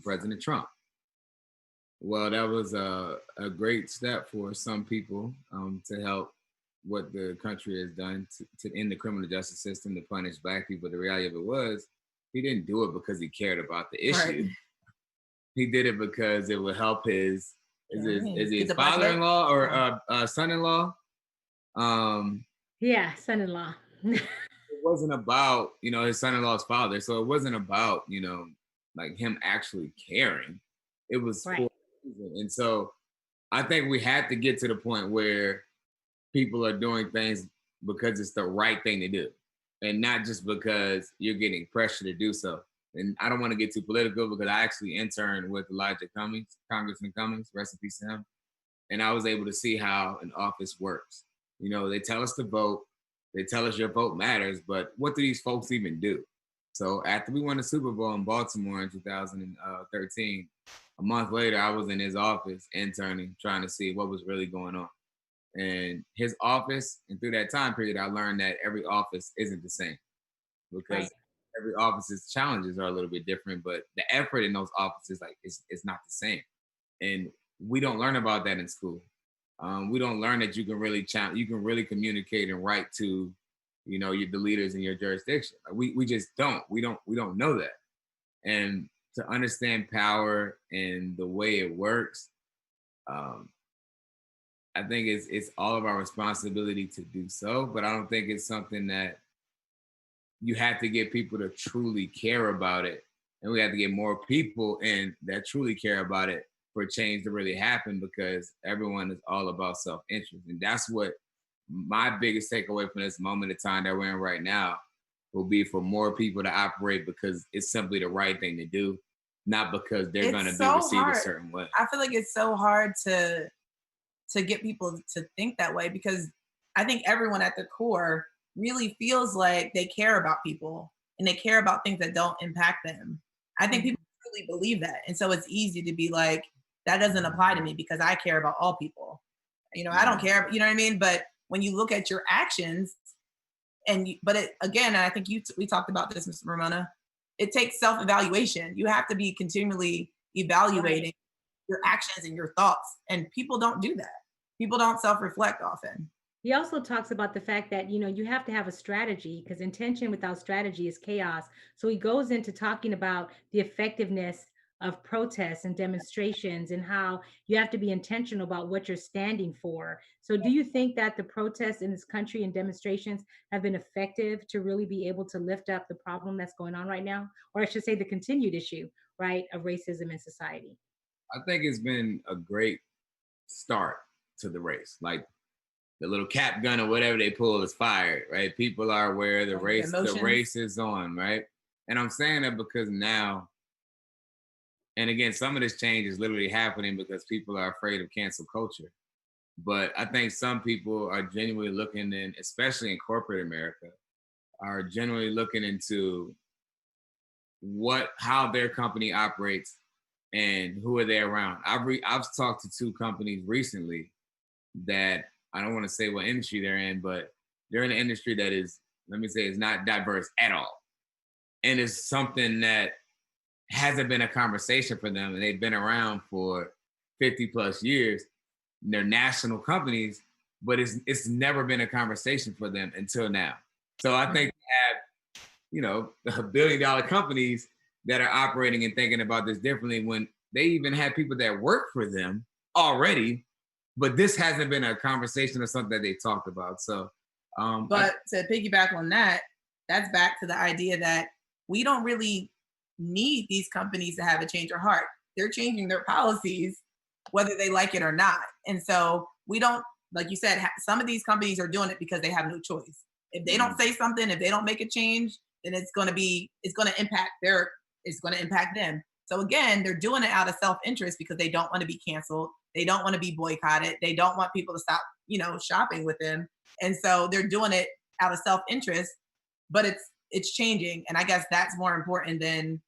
President Trump. Well, that was a great step for some people to help what the country has done to end the criminal justice system, to punish Black people. The reality of it was he didn't do it because he cared about the issue. Right. He did it because it would help his his father-in-law or son-in-law. Yeah, son-in-law. It wasn't about his son-in-law's father, so it wasn't about like him actually caring. It was right. For reason. And so I think we had to get to the point where people are doing things because it's the right thing to do, and not just because you're getting pressure to do so. And I don't want to get too political because I actually interned with Elijah Cummings, Congressman Cummings, rest in peace to him. And I was able to see how an office works. They tell us to vote. They tell us your vote matters, but what do these folks even do? So after we won the Super Bowl in Baltimore in 2013, a month later, I was in his office interning, trying to see what was really going on. And his office, and through that time period, I learned that every office isn't the same, because right. Every office's challenges are a little bit different, but the effort in those offices is not the same. And we don't learn about that in school. We don't learn that you can really communicate and write to, the leaders in your jurisdiction. We just don't. We don't know that. And to understand power and the way it works, I think it's all of our responsibility to do so, but I don't think it's something that you have to get people to truly care about it. And we have to get more people in that truly care about it for change to really happen, because everyone is all about self-interest. And that's what my biggest takeaway from this moment of time that we're in right now will be, for more people to operate because it's simply the right thing to do, not because they're going to be received a certain way. I feel like it's so hard to get people to think that way, because I think everyone at the core really feels like they care about people and they care about things that don't impact them. I think people really believe that. And so it's easy to be like, that doesn't apply to me because I care about all people. I don't care, you know what I mean? But when you look at your actions again, I think we talked about this, Mr. Ramona, it takes self-evaluation. You have to be continually evaluating your actions and your thoughts. And people don't do that. People don't self-reflect often. He also talks about the fact that, you have to have a strategy, because intention without strategy is chaos. So he goes into talking about the effectiveness of protests and demonstrations and how you have to be intentional about what you're standing for. So do you think that the protests in this country and demonstrations have been effective to really be able to lift up the problem that's going on right now? Or I should say the continued issue, right, of racism in society? I think it's been a great start to the race. Like, the little cap gun or whatever they pull is fired, right? People are aware the race is on, right? And I'm saying that because now, and again, some of this change is literally happening because people are afraid of cancel culture. But I think some people are genuinely looking in, especially in corporate America, are genuinely looking into how their company operates and who are they around. I've talked to two companies recently that, I don't want to say what industry they're in, but they're in an industry that is, let me say, is not diverse at all. And it's something that hasn't been a conversation for them. And they've been around for 50 plus years. They're national companies, but it's never been a conversation for them until now. So I think they have, $1 billion companies that are operating and thinking about this differently, when they even have people that work for them already. But this hasn't been a conversation or something that they talked about. So, but to piggyback on that, that's back to the idea that we don't really need these companies to have a change of heart. They're changing their policies, whether they like it or not. And so we don't, like you said, some of these companies are doing it because they have no choice. If they don't say something, if they don't make a change, then it's going to impact them. So again, they're doing it out of self-interest because they don't want to be canceled. They don't want to be boycotted. They don't want people to stop, shopping with them. And so they're doing it out of self-interest, but it's changing. And I guess that's more important than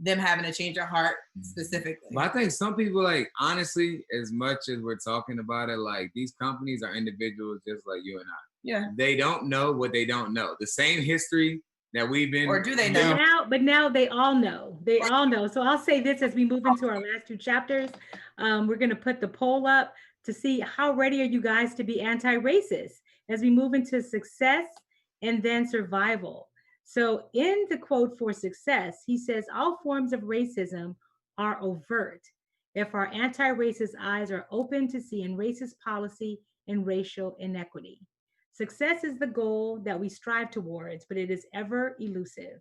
them having a change of heart specifically. But I think some people, like, honestly, as much as we're talking about it, like, these companies are individuals just like you and I. Yeah. They don't know what they don't know. The same history that we've been. Or do they know? But now they all know. They all know. So I'll say this as we move into our last two chapters. We're going to put the poll up to see how ready are you guys to be anti-racist as we move into success and then survival. So in the quote for success, he says, all forms of racism are overt if our anti-racist eyes are open to seeing racist policy and racial inequity. Success is the goal that we strive towards, but it is ever elusive.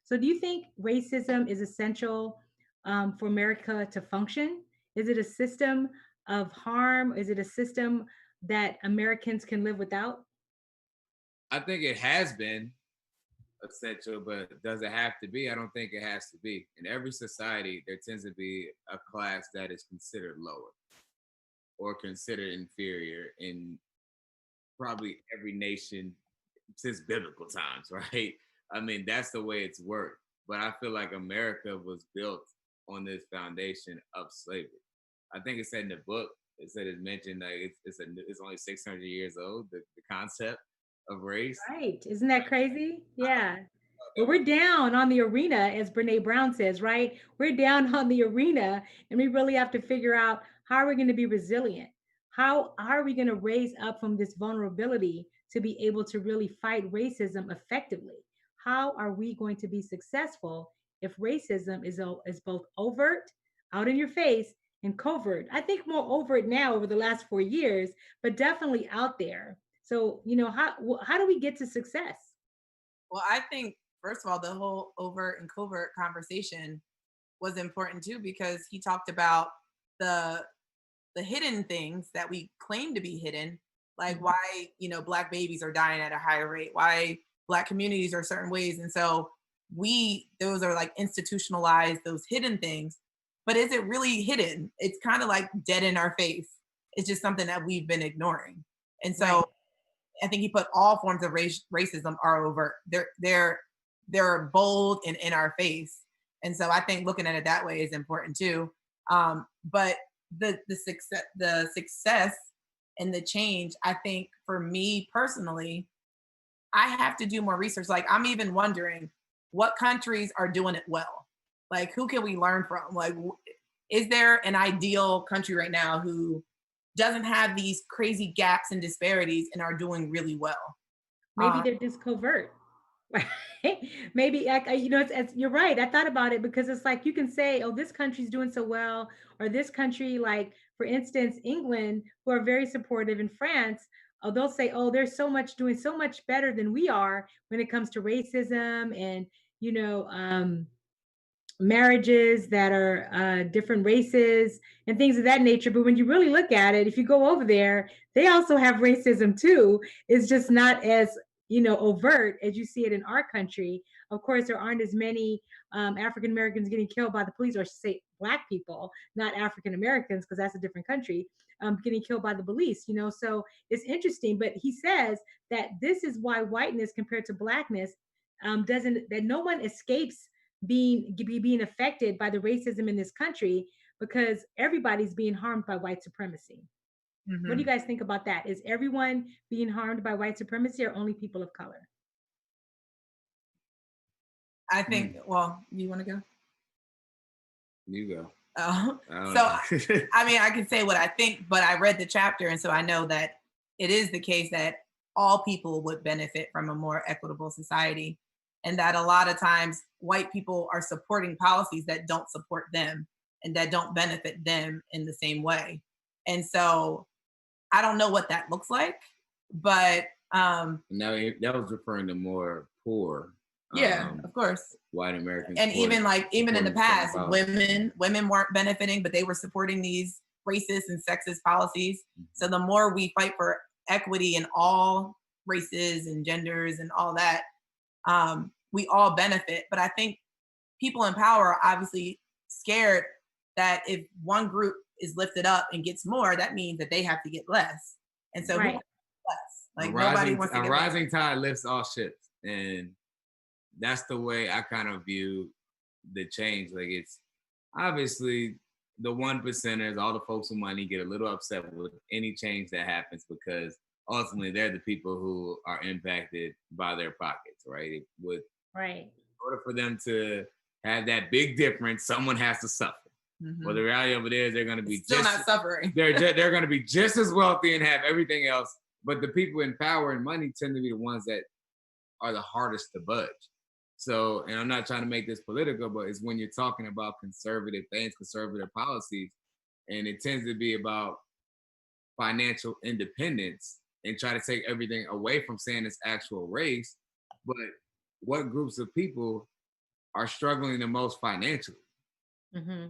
So, do you think racism is essential for America to function? Is it a system of harm? Is it a system that Americans can live without? I think it has been essential, but does it have to be? I don't think it has to be. In every society, there tends to be a class that is considered lower or considered inferior in probably every nation since biblical times, right? I mean, that's the way it's worked. But I feel like America was built on this foundation of slavery. I think it said in the book, it's mentioned that it's only 600 years old, the concept of race. Right. Isn't that crazy? Yeah. But we're down on the arena, as Brene Brown says, right? We're down on the arena, and we really have to figure out how are we going to be resilient? How are we going to raise up from this vulnerability to be able to really fight racism effectively? How are we going to be successful if racism is both overt, out in your face, and covert? I think more overt now over the last 4 years, but definitely out there. So, how do we get to success? Well, I think, first of all, the whole overt and covert conversation was important too, because he talked about the hidden things that we claim to be hidden, like why Black babies are dying at a higher rate, why Black communities are certain ways, and so those are like institutionalized, those hidden things. But is it really hidden? It's kind of like dead in our face. It's just something that we've been ignoring, and so. Right. I think he put all forms of racism are overt. They're bold and in our face, and so I think looking at it that way is important too. But the success and the change, I think for me personally, I have to do more research. Like, I'm even wondering what countries are doing it well. Like, who can we learn from? Like, is there an ideal country right now who doesn't have these crazy gaps and disparities and are doing really well? Maybe they're just covert. Right? Maybe you're right. I thought about it because it's like you can say, "Oh, this country's doing so well," or this country, like for instance, England, who are very supportive, in France, they'll say, "Oh, they're doing so much better than we are when it comes to racism and marriages that are different races and things of that nature." But when you really look at it, if you go over there, they also have racism too. It's just not as overt as you see it in our country. Of course, there aren't as many African Americans getting killed by the police, or say Black people, not African Americans, because that's a different country, getting killed by the police. So it's interesting. But he says that this is why whiteness compared to Blackness that no one escapes being affected by the racism in this country, because everybody's being harmed by white supremacy. Mm-hmm. What do you guys think about that? Is everyone being harmed by white supremacy, or only people of color? I think, well, you want to go? You go. I mean, I can say what I think, but I read the chapter, and so I know that it is the case that all people would benefit from a more equitable society, and that a lot of times white people are supporting policies that don't support them and that don't benefit them in the same way. And so I don't know what that looks like, but now that was referring to more poor. Yeah, of course. White Americans. And even in the past, women weren't benefiting, but they were supporting these racist and sexist policies. Mm-hmm. So the more we fight for equity in all races and genders and all that, we all benefit. But I think people in power are obviously scared that if one group is lifted up and gets more, that means that they have to get less. And so who Right. wants less? A Like nobody rising wants to a get less. rising tide lifts all ships, and that's the way I kind of view the change. Like it's obviously the one percenters, all the folks with money get a little upset with any change that happens because ultimately they're the people who are impacted by their pockets, right? It would, Right. in order for them to have that big difference, someone has to suffer. Well, the reality of it is they're going to be Still just not suffering. they're going to be just as wealthy and have everything else. But the people in power and money tend to be the ones that are the hardest to budge. So, and I'm not trying to make this political, but it's when you're talking about conservative things, conservative policies, and it tends to be about financial independence and try to take everything away from saying it's actual race. But what groups of people are struggling the most financially? Mm-hmm.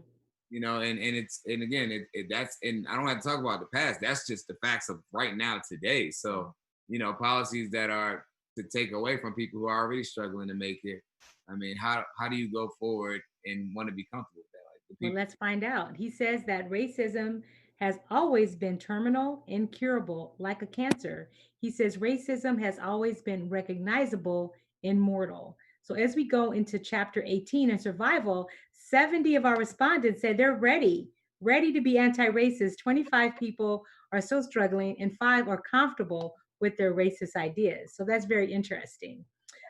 You know, and it's, and again, that's, and I don't have to talk about the past. That's just the facts of right now, today. So, you know, policies that are to take away from people who are already struggling to make it. I mean, how do you go forward and want to be comfortable with that? Like the Well, people. let's find out. He says that racism has always been terminal, incurable, like a cancer. He says racism has always been recognizable, immortal. So, as we go into chapter 18 in survival, 70 of our respondents said they're ready to be anti racist. 25 people are still struggling, and 5 are comfortable with their racist ideas. So, that's very interesting.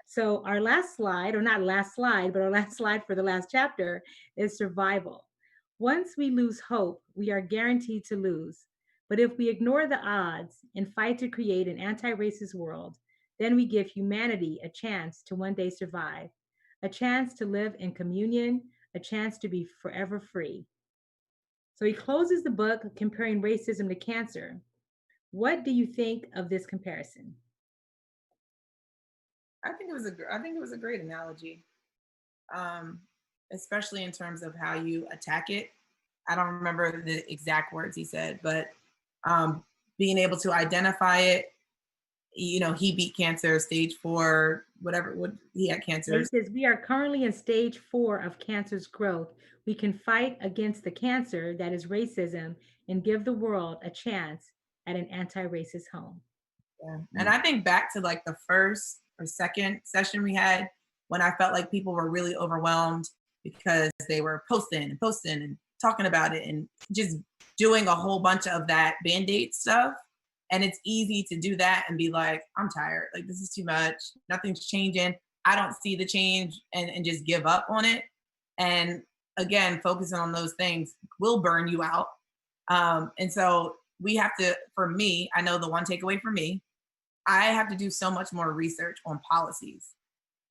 So, our last slide, or not last slide, but our last slide for the last chapter is survival. Once we lose hope, we are guaranteed to lose. But if we ignore the odds and fight to create an anti racist world, then we give humanity a chance to one day survive, a chance to live in communion, a chance to be forever free. So he closes the book comparing racism to cancer. What do you think of this comparison? I think it was a great analogy, um, especially in terms of how you attack it. I don't remember the exact words he said, but um, being able to identify it. You know, he beat cancer, stage 4, whatever. What he had He cancer. says, we are currently in stage 4 of cancer's growth. We can fight against the cancer that is racism and give the world a chance at an anti racist home. Yeah. And I think back to like the first or second session we had when I felt like people were really overwhelmed because they were posting and talking about it and just doing a whole bunch of that band-aid stuff. And it's easy to do that and be like, I'm tired. Like, this is too much. Nothing's changing. I don't see the change, and just give up on it. And again, focusing on those things will burn you out. And so we have to, for me, I know the one takeaway for me, I have to do so much more research on policies.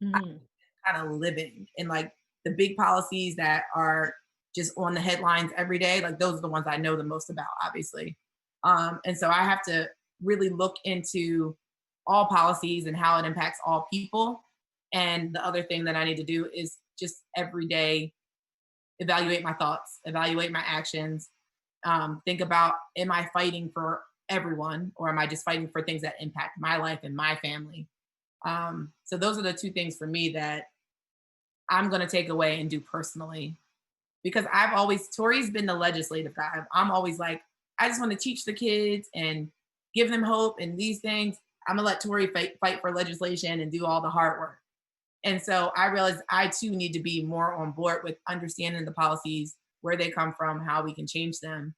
Mhm. Kind of living in like the big policies that are just on the headlines every day. Like those are the ones I know the most about, obviously. And so I have to really look into all policies and how it impacts all people. And the other thing that I need to do is just every day evaluate my thoughts, evaluate my actions, think about, am I fighting for everyone, or am I just fighting for things that impact my life and my family? So those are the two things for me that I'm going to take away and do personally, because I've always, Tori's been the legislative guy. I'm always like, I just want to teach the kids and give them hope and these things. I'm gonna let Tori fight for legislation and do all the hard work. And so I realized I too need to be more on board with understanding the policies, where they come from, how we can change them.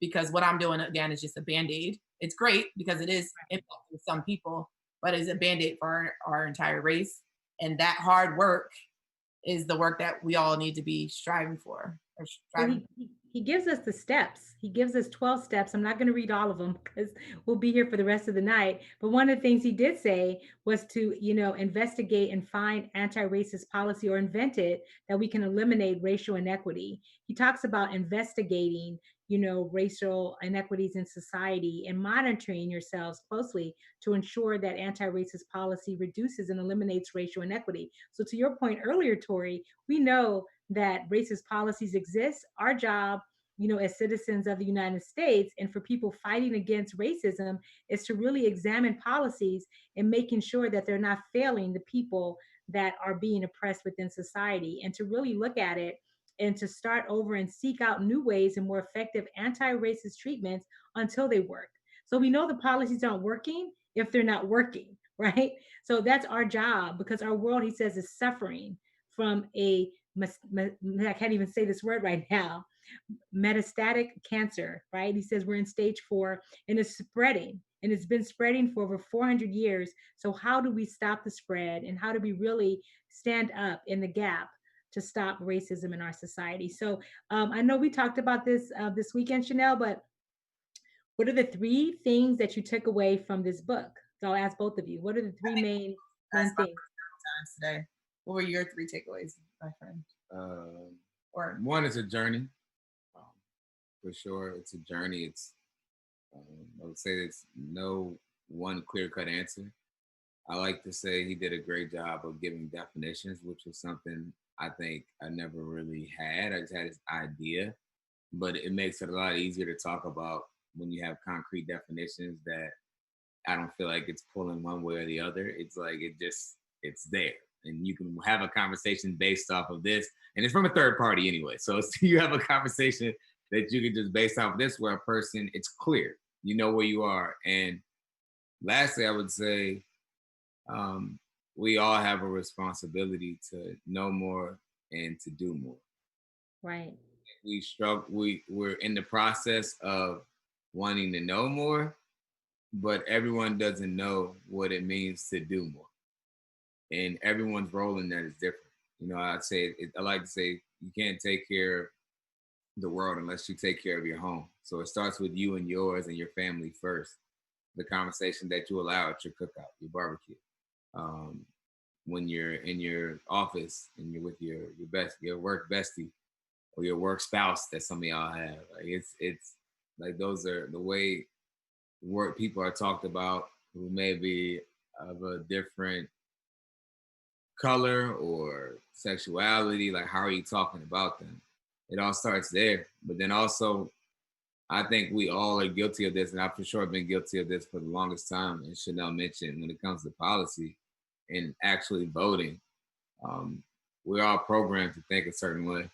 Because what I'm doing again is just a band-aid. It's great because it is impacting some people, but it's a band-aid for our entire race. And that hard work is the work that we all need to be striving for. Or Well, striving. he gives us the steps. He gives us 12 steps. I'm not going to read all of them because we'll be here for the rest of the night. But one of the things he did say was to, investigate and find anti-racist policy or invent it that we can eliminate racial inequity. He talks about investigating, racial inequities in society and monitoring yourselves closely to ensure that anti-racist policy reduces and eliminates racial inequity. So to your point earlier, Tori, we know that racist policies exist. Our job, as citizens of the United States and for people fighting against racism is to really examine policies and making sure that they're not failing the people that are being oppressed within society, and to really look at it and to start over and seek out new ways and more effective anti-racist treatments until they work. So we know the policies aren't working if they're not working, right? So that's our job, because our world, he says, is suffering from I can't even say this word right now, metastatic cancer, right? He says we're in stage 4 and it's spreading, and it's been spreading for over 400 years. So how do we stop the spread, and how do we really stand up in the gap to stop racism in our society? So I know we talked about this this weekend, Chanel, but what are the 3 things that you took away from this book? So I'll ask both of you. What are the 3 main That's my things? times today. What were your 3 takeaways, my friend? Or One is a journey, um, for sure. It's a journey. It's I would say it's no one clear cut answer. I like to say he did a great job of giving definitions, which was something I think I never really had. I just had this idea, but it makes it a lot easier to talk about when you have concrete definitions that I don't feel like it's pulling one way or the other. It's like it's there. And you can have a conversation based off of this. And it's from a third party anyway. So you have a conversation that you can just based off of this where a person, it's clear. You know where you are. And lastly, I would say um, we all have a responsibility to know more and to do more. Right. We struggle, we're in the process of wanting to know more, but everyone doesn't know what it means to do more. And everyone's role in that is different. You know, I like to say you can't take care of the world unless you take care of your home. So it starts with you and yours and your family first. The conversation that you allow at your cookout, your barbecue, um, when you're in your office and you're with your work bestie or your work spouse that some of y'all have. Like it's like those are the way work people are talked about who may be of a different color or sexuality. Like, how are you talking about them? It all starts there. But then also, I think we all are guilty of this, and I've for sure been guilty of this for the longest time. And Chanel mentioned when it comes to policy and actually voting, um, we're all programmed to think a certain way.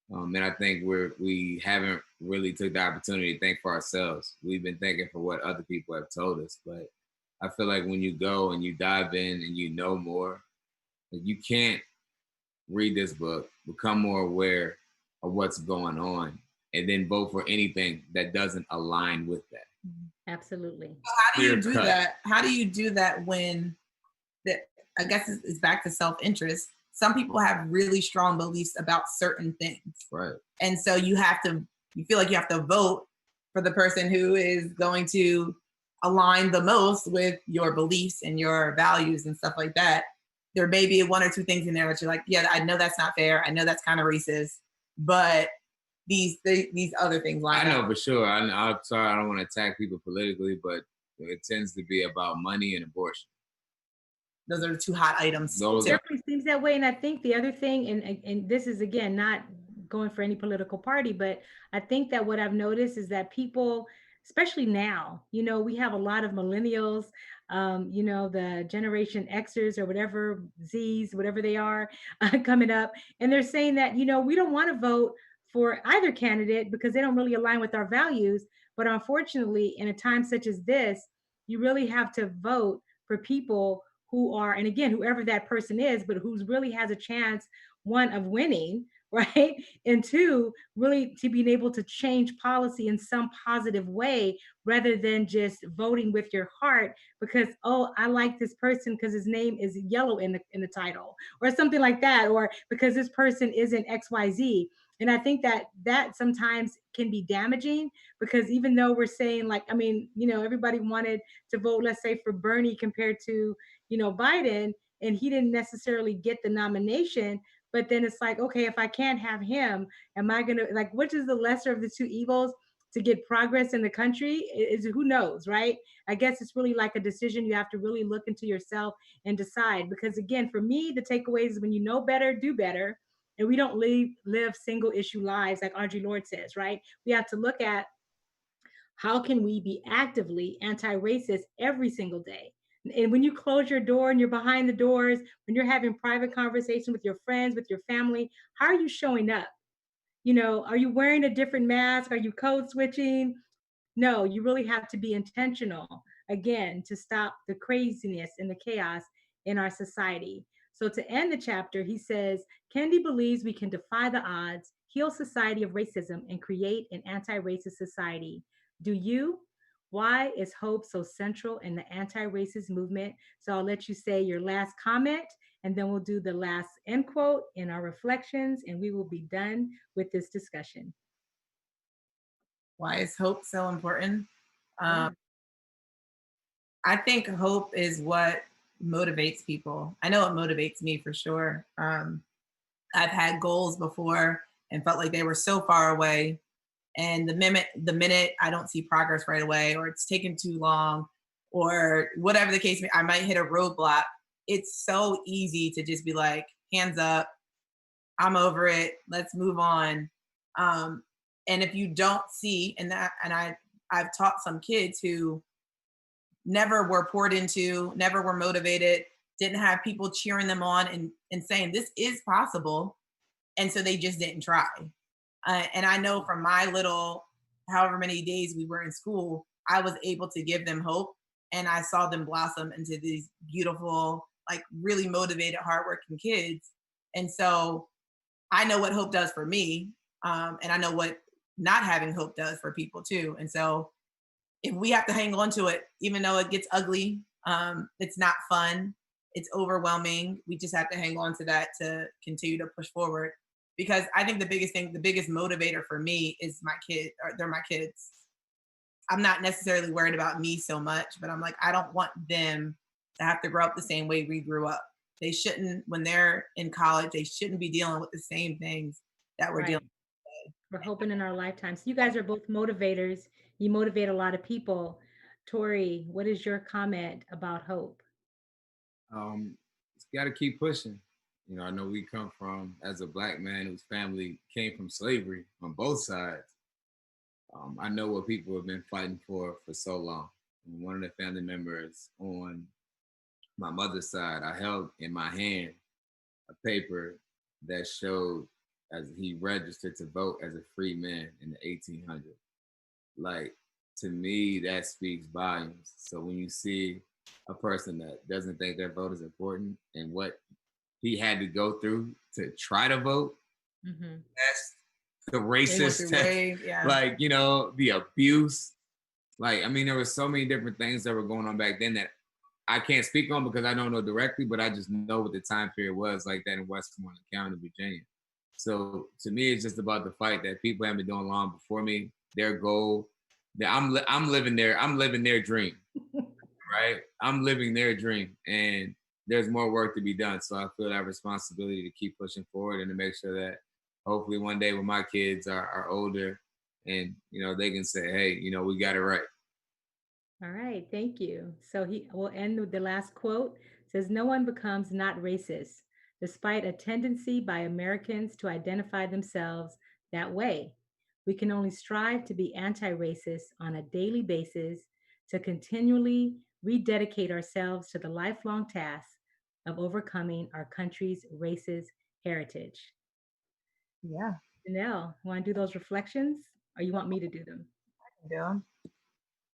And I think we haven't really took the opportunity to think for ourselves. We've been thinking for what other people have told us. But I feel like when you go and you dive in and you know more, like you can't read this book, become more aware of what's going on, and then vote for anything that doesn't align with that. Absolutely. so how do you Clear do cut. that? How do you do that when that I guess it's back to self-interest. Some people have really strong beliefs about certain things. Right. And so you feel like you have to vote for the person who is going to align the most with your beliefs and your values and stuff like that. There may be 1 or 2 things in there that you're like, yeah, I know that's not fair. I know that's kind of racist, but these other things line I know up. for sure. I'm sorry, I don't want to attack people politically, but it tends to be about money and abortion. Those are the 2 hot items. Those It are definitely seems that way. And I think the other thing, and this is again not going for any political party, but I think that what I've noticed is that people, especially now, we have a lot of millennials, the Generation Xers or whatever, Zs, whatever they are, coming up, and they're saying that we don't want to vote for either candidate because they don't really align with our values. But unfortunately, in a time such as this, you really have to vote for people who are, and again, whoever that person is, but who's really has a chance, 1, of winning, right? And 2, really to being able to change policy in some positive way rather than just voting with your heart because, oh, I like this person because his name is yellow in the title or something like that, or because this person isn't XYZ. And I think that sometimes can be damaging because even though we're saying like, I mean, everybody wanted to vote, let's say, for Bernie compared to Biden, and he didn't necessarily get the nomination. But then it's like, okay, if I can't have him, am I gonna like which is the lesser of the 2 evils to get progress in the country? Is who knows, right? I guess it's really like a decision you have to really look into yourself and decide. Because again, for me, the takeaways is when you know better, do better. And we don't live single issue lives like Audre Lorde says, right? We have to look at how can we be actively anti-racist every single day? And when you close your door and you're behind the doors, when you're having private conversation with your friends, with your family, how are you showing up? Are you wearing a different mask? Are you code switching? No, you really have to be intentional again to stop the craziness and the chaos in our society. So, to end the chapter, he says Kendi believes we can defy the odds, heal society of racism, and create an anti racist society. Do you? Why is hope so central in the anti racist movement? So, I'll let you say your last comment, and then we'll do the last end quote in our reflections, and we will be done with this discussion. Why is hope so important? Yeah. Um, I think hope is what motivates people. I know it motivates me for sure. I've had goals before and felt like they were so far away. And the minute I don't see progress right away, or it's taken too long, or whatever the case may, I might hit a roadblock. It's so easy to just be like, hands up, I'm over it. Let's move on. Um, and if you don't see, I've taught some kids who never were poured into, never were motivated, didn't have people cheering them on and saying this is possible, and so they just didn't try. And I know from my little, however many days we were in school, I was able to give them hope, and I saw them blossom into these beautiful, like really motivated, hardworking kids. And so I know what hope does for me, and I know what not having hope does for people too. And so if we have to hang on to it, even though it gets ugly, it's not fun, it's overwhelming. We just have to hang on to that to continue to push forward. Because I think the biggest thing, the biggest motivator for me is my kid, or they're my kids. I'm not necessarily worried about me so much, but I'm like, I don't want them to have to grow up the same way we grew up. They shouldn't, when they're in college, they shouldn't be dealing with the same things that we're dealing Right. We're hoping in our lifetimes. You guys are both motivators. You motivate a lot of people. Tori, what is your comment about hope? It's got to keep pushing. I know we come from, as a black man whose family came from slavery on both sides. I know what people have been fighting for so long. And one of the family members on my mother's side, I held in my hand a paper that showed as he registered to vote as a free man in the 1800s. Like, to me, that speaks volumes. So when you see a person that doesn't think their vote is important and what he had to go through to try to vote, Hmm. that's the they went racist through test. way, yeah. Like, the abuse. Like, I mean, there were so many different things that were going on back then that I can't speak on because I don't know directly, but I just know what the time period was like that in Westmoreland County, Virginia. So to me, it's just about the fight that people have been doing long before me. Their goal, that I'm living their dream, right? I'm living their dream, and there's more work to be done. So I feel that responsibility to keep pushing forward and to make sure that hopefully one day when my kids are older, and they can say, hey, we got it right. All right, thank you. So he will end with the last quote. It says, "No one becomes not racist, despite a tendency by Americans to identify themselves that way. We can only strive to be anti-racist on a daily basis, to continually rededicate ourselves to the lifelong task of overcoming our country's racist heritage." Yeah. Janelle, want to do those reflections, or you want me to do them? Yeah.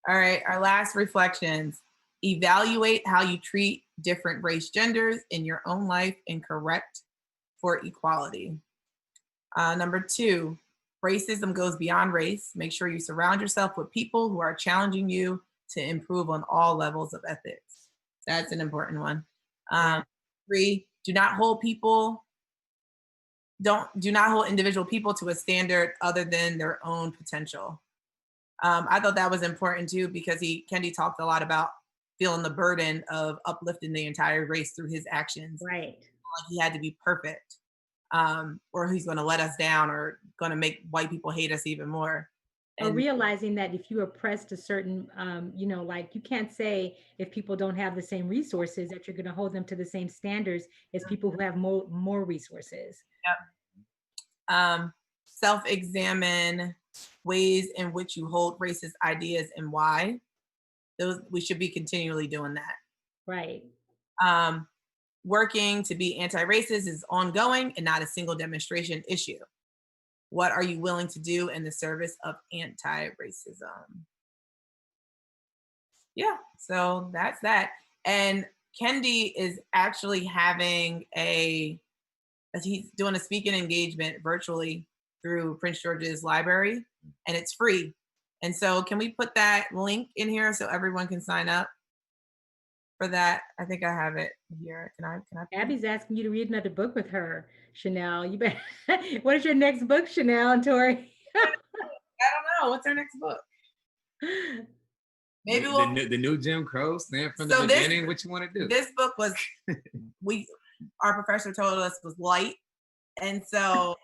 All right, our last reflections. Evaluate how you treat different race genders in your own life and correct for equality. Number two, racism goes beyond race. Make sure you surround yourself with people who are challenging you to improve on all levels of ethics. That's an important one. Yeah. Three, do not hold individual people to a standard other than their own potential. I thought that was important too because Kendi talked a lot about feeling the burden of uplifting the entire race through his actions. Right. Like he had to be perfect, or he's going to let us down, or going to make white people hate us even more. Or And realizing that if you oppress a certain, like you can't say if people don't have the same resources that you're going to hold them to the same standards as people who have more resources. yep. Self-examine ways in which you hold racist ideas and why. Those we should be continually doing that. Right. Um, Working to be anti-racist is ongoing and not a single demonstration issue. What are you willing to do in the service of anti-racism? Yeah, so that's that. And Kendi is actually having he's doing a speaking engagement virtually through Prince George's Library, and it's free. And so, can we put that link in here so everyone can sign up for that? I think I have it here. Can I? Can I? Abby's asking you to read another book with her, Chanel. You bet. What is your next book, Chanel and Tori? I don't know. What's our next book? Maybe we'll. The new Jim Crow stand from the So beginning. What you want to do? This book was our professor told us was light, and so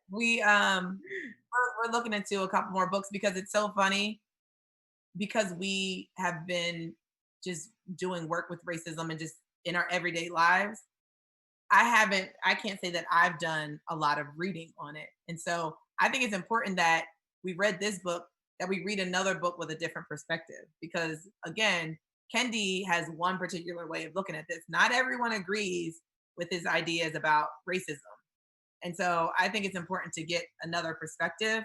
we're looking into a couple more books because it's so funny because we have been just doing work with racism and just in our everyday lives. I can't say that I've done a lot of reading on it. And so I think it's important that we read this book, that we read another book with a different perspective. Because again, Kendi has one particular way of looking at this. Not everyone agrees with his ideas about racism. And so I think it's important to get another perspective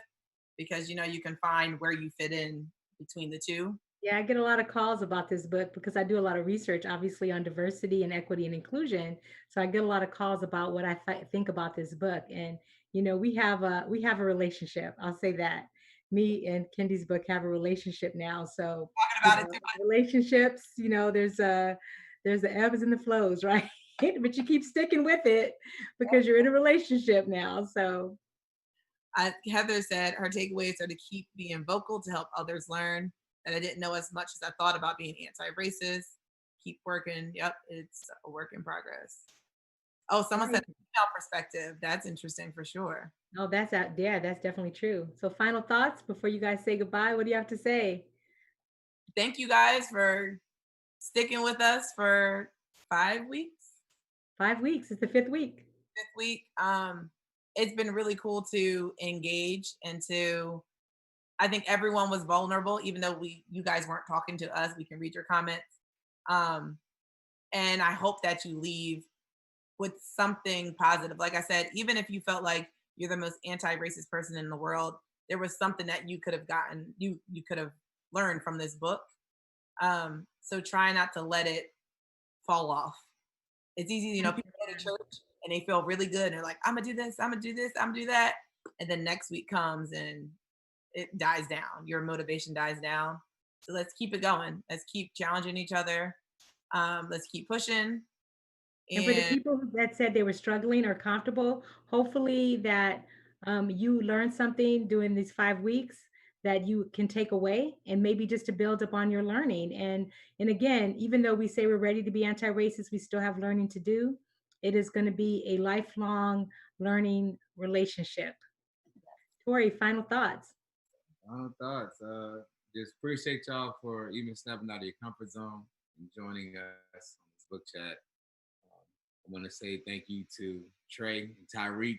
because you can find where you fit in between the two. Yeah, I get a lot of calls about this book because I do a lot of research, obviously, on diversity and equity and inclusion. So I get a lot of calls about what I think about this book, and we have a relationship. I'll say that me and Kendi's book have a relationship now. So Talking about it too much. relationships, there's the ebbs and the flows, right? But you keep sticking with it because you're in a relationship now. So Heather said her takeaways are to keep being vocal to help others learn that I didn't know as much as I thought about being anti-racist. Keep working. Yep, it's a work in progress. Oh, someone said female perspective. That's interesting for sure. no, yeah, that's definitely true. So final thoughts before you guys say goodbye. What do you have to say? Thank you guys for sticking with us for 5 weeks. 5 weeks. It's the fifth week. Fifth week. It's been really cool to engage and to I think everyone was vulnerable, even though you guys weren't talking to us. We can read your comments. Um, and I hope that you leave with something positive. Like I said, even if you felt like you're the most anti-racist person in the world, there was something that you could have gotten, you could have learned from this book. So try not to let it fall off. It's easy, people go to church and they feel really good and they're like, I'm gonna do this, I'm gonna do this, I'm gonna do that. And then next week comes and it dies down. Your motivation dies down. So let's keep it going. Let's keep challenging each other. Let's keep pushing. And for the And people that said they were struggling or comfortable, hopefully that you learned something during these 5 weeks that you can take away and maybe just to build upon your learning. And again, even though we say we're ready to be anti-racist, we still have learning to do. It is going to be a lifelong learning relationship. Tori, final thoughts. Final thoughts. Just appreciate y'all for even stepping out of your comfort zone and joining us on this book chat. I want to say thank you to Trey and Tyreek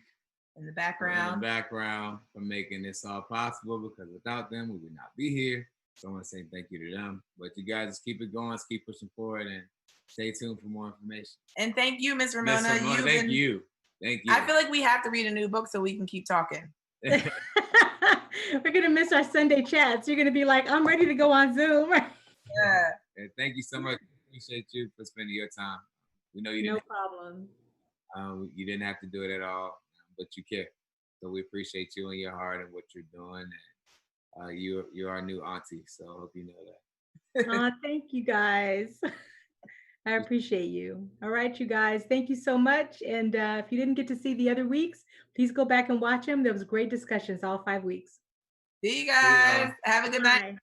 in the in the background, background for making this all possible because without them, we would not be here. So I want to say thank you to them. But you guys just keep it going, just keep pushing forward, and stay tuned for more information. and thank you, Miss Ramona. Miss Ramona, thank you. Thank you. I feel like we have to read a new book so we can keep talking. We're going to miss our Sunday chats. You're going to be like, I'm ready to go on Zoom. Yeah. And thank you so much. Appreciate you for spending your time. We know you No didn't. problem. You didn't have to do it at all, but you care. So we appreciate you and your heart and what you're doing. And you're our new auntie. So I hope you know that. Thank you guys. I appreciate you. All right, you guys. Thank you so much. And if you didn't get to see the other weeks, please go back and watch them. There was great discussions all 5 weeks. See you guys. Have a good night. Bye.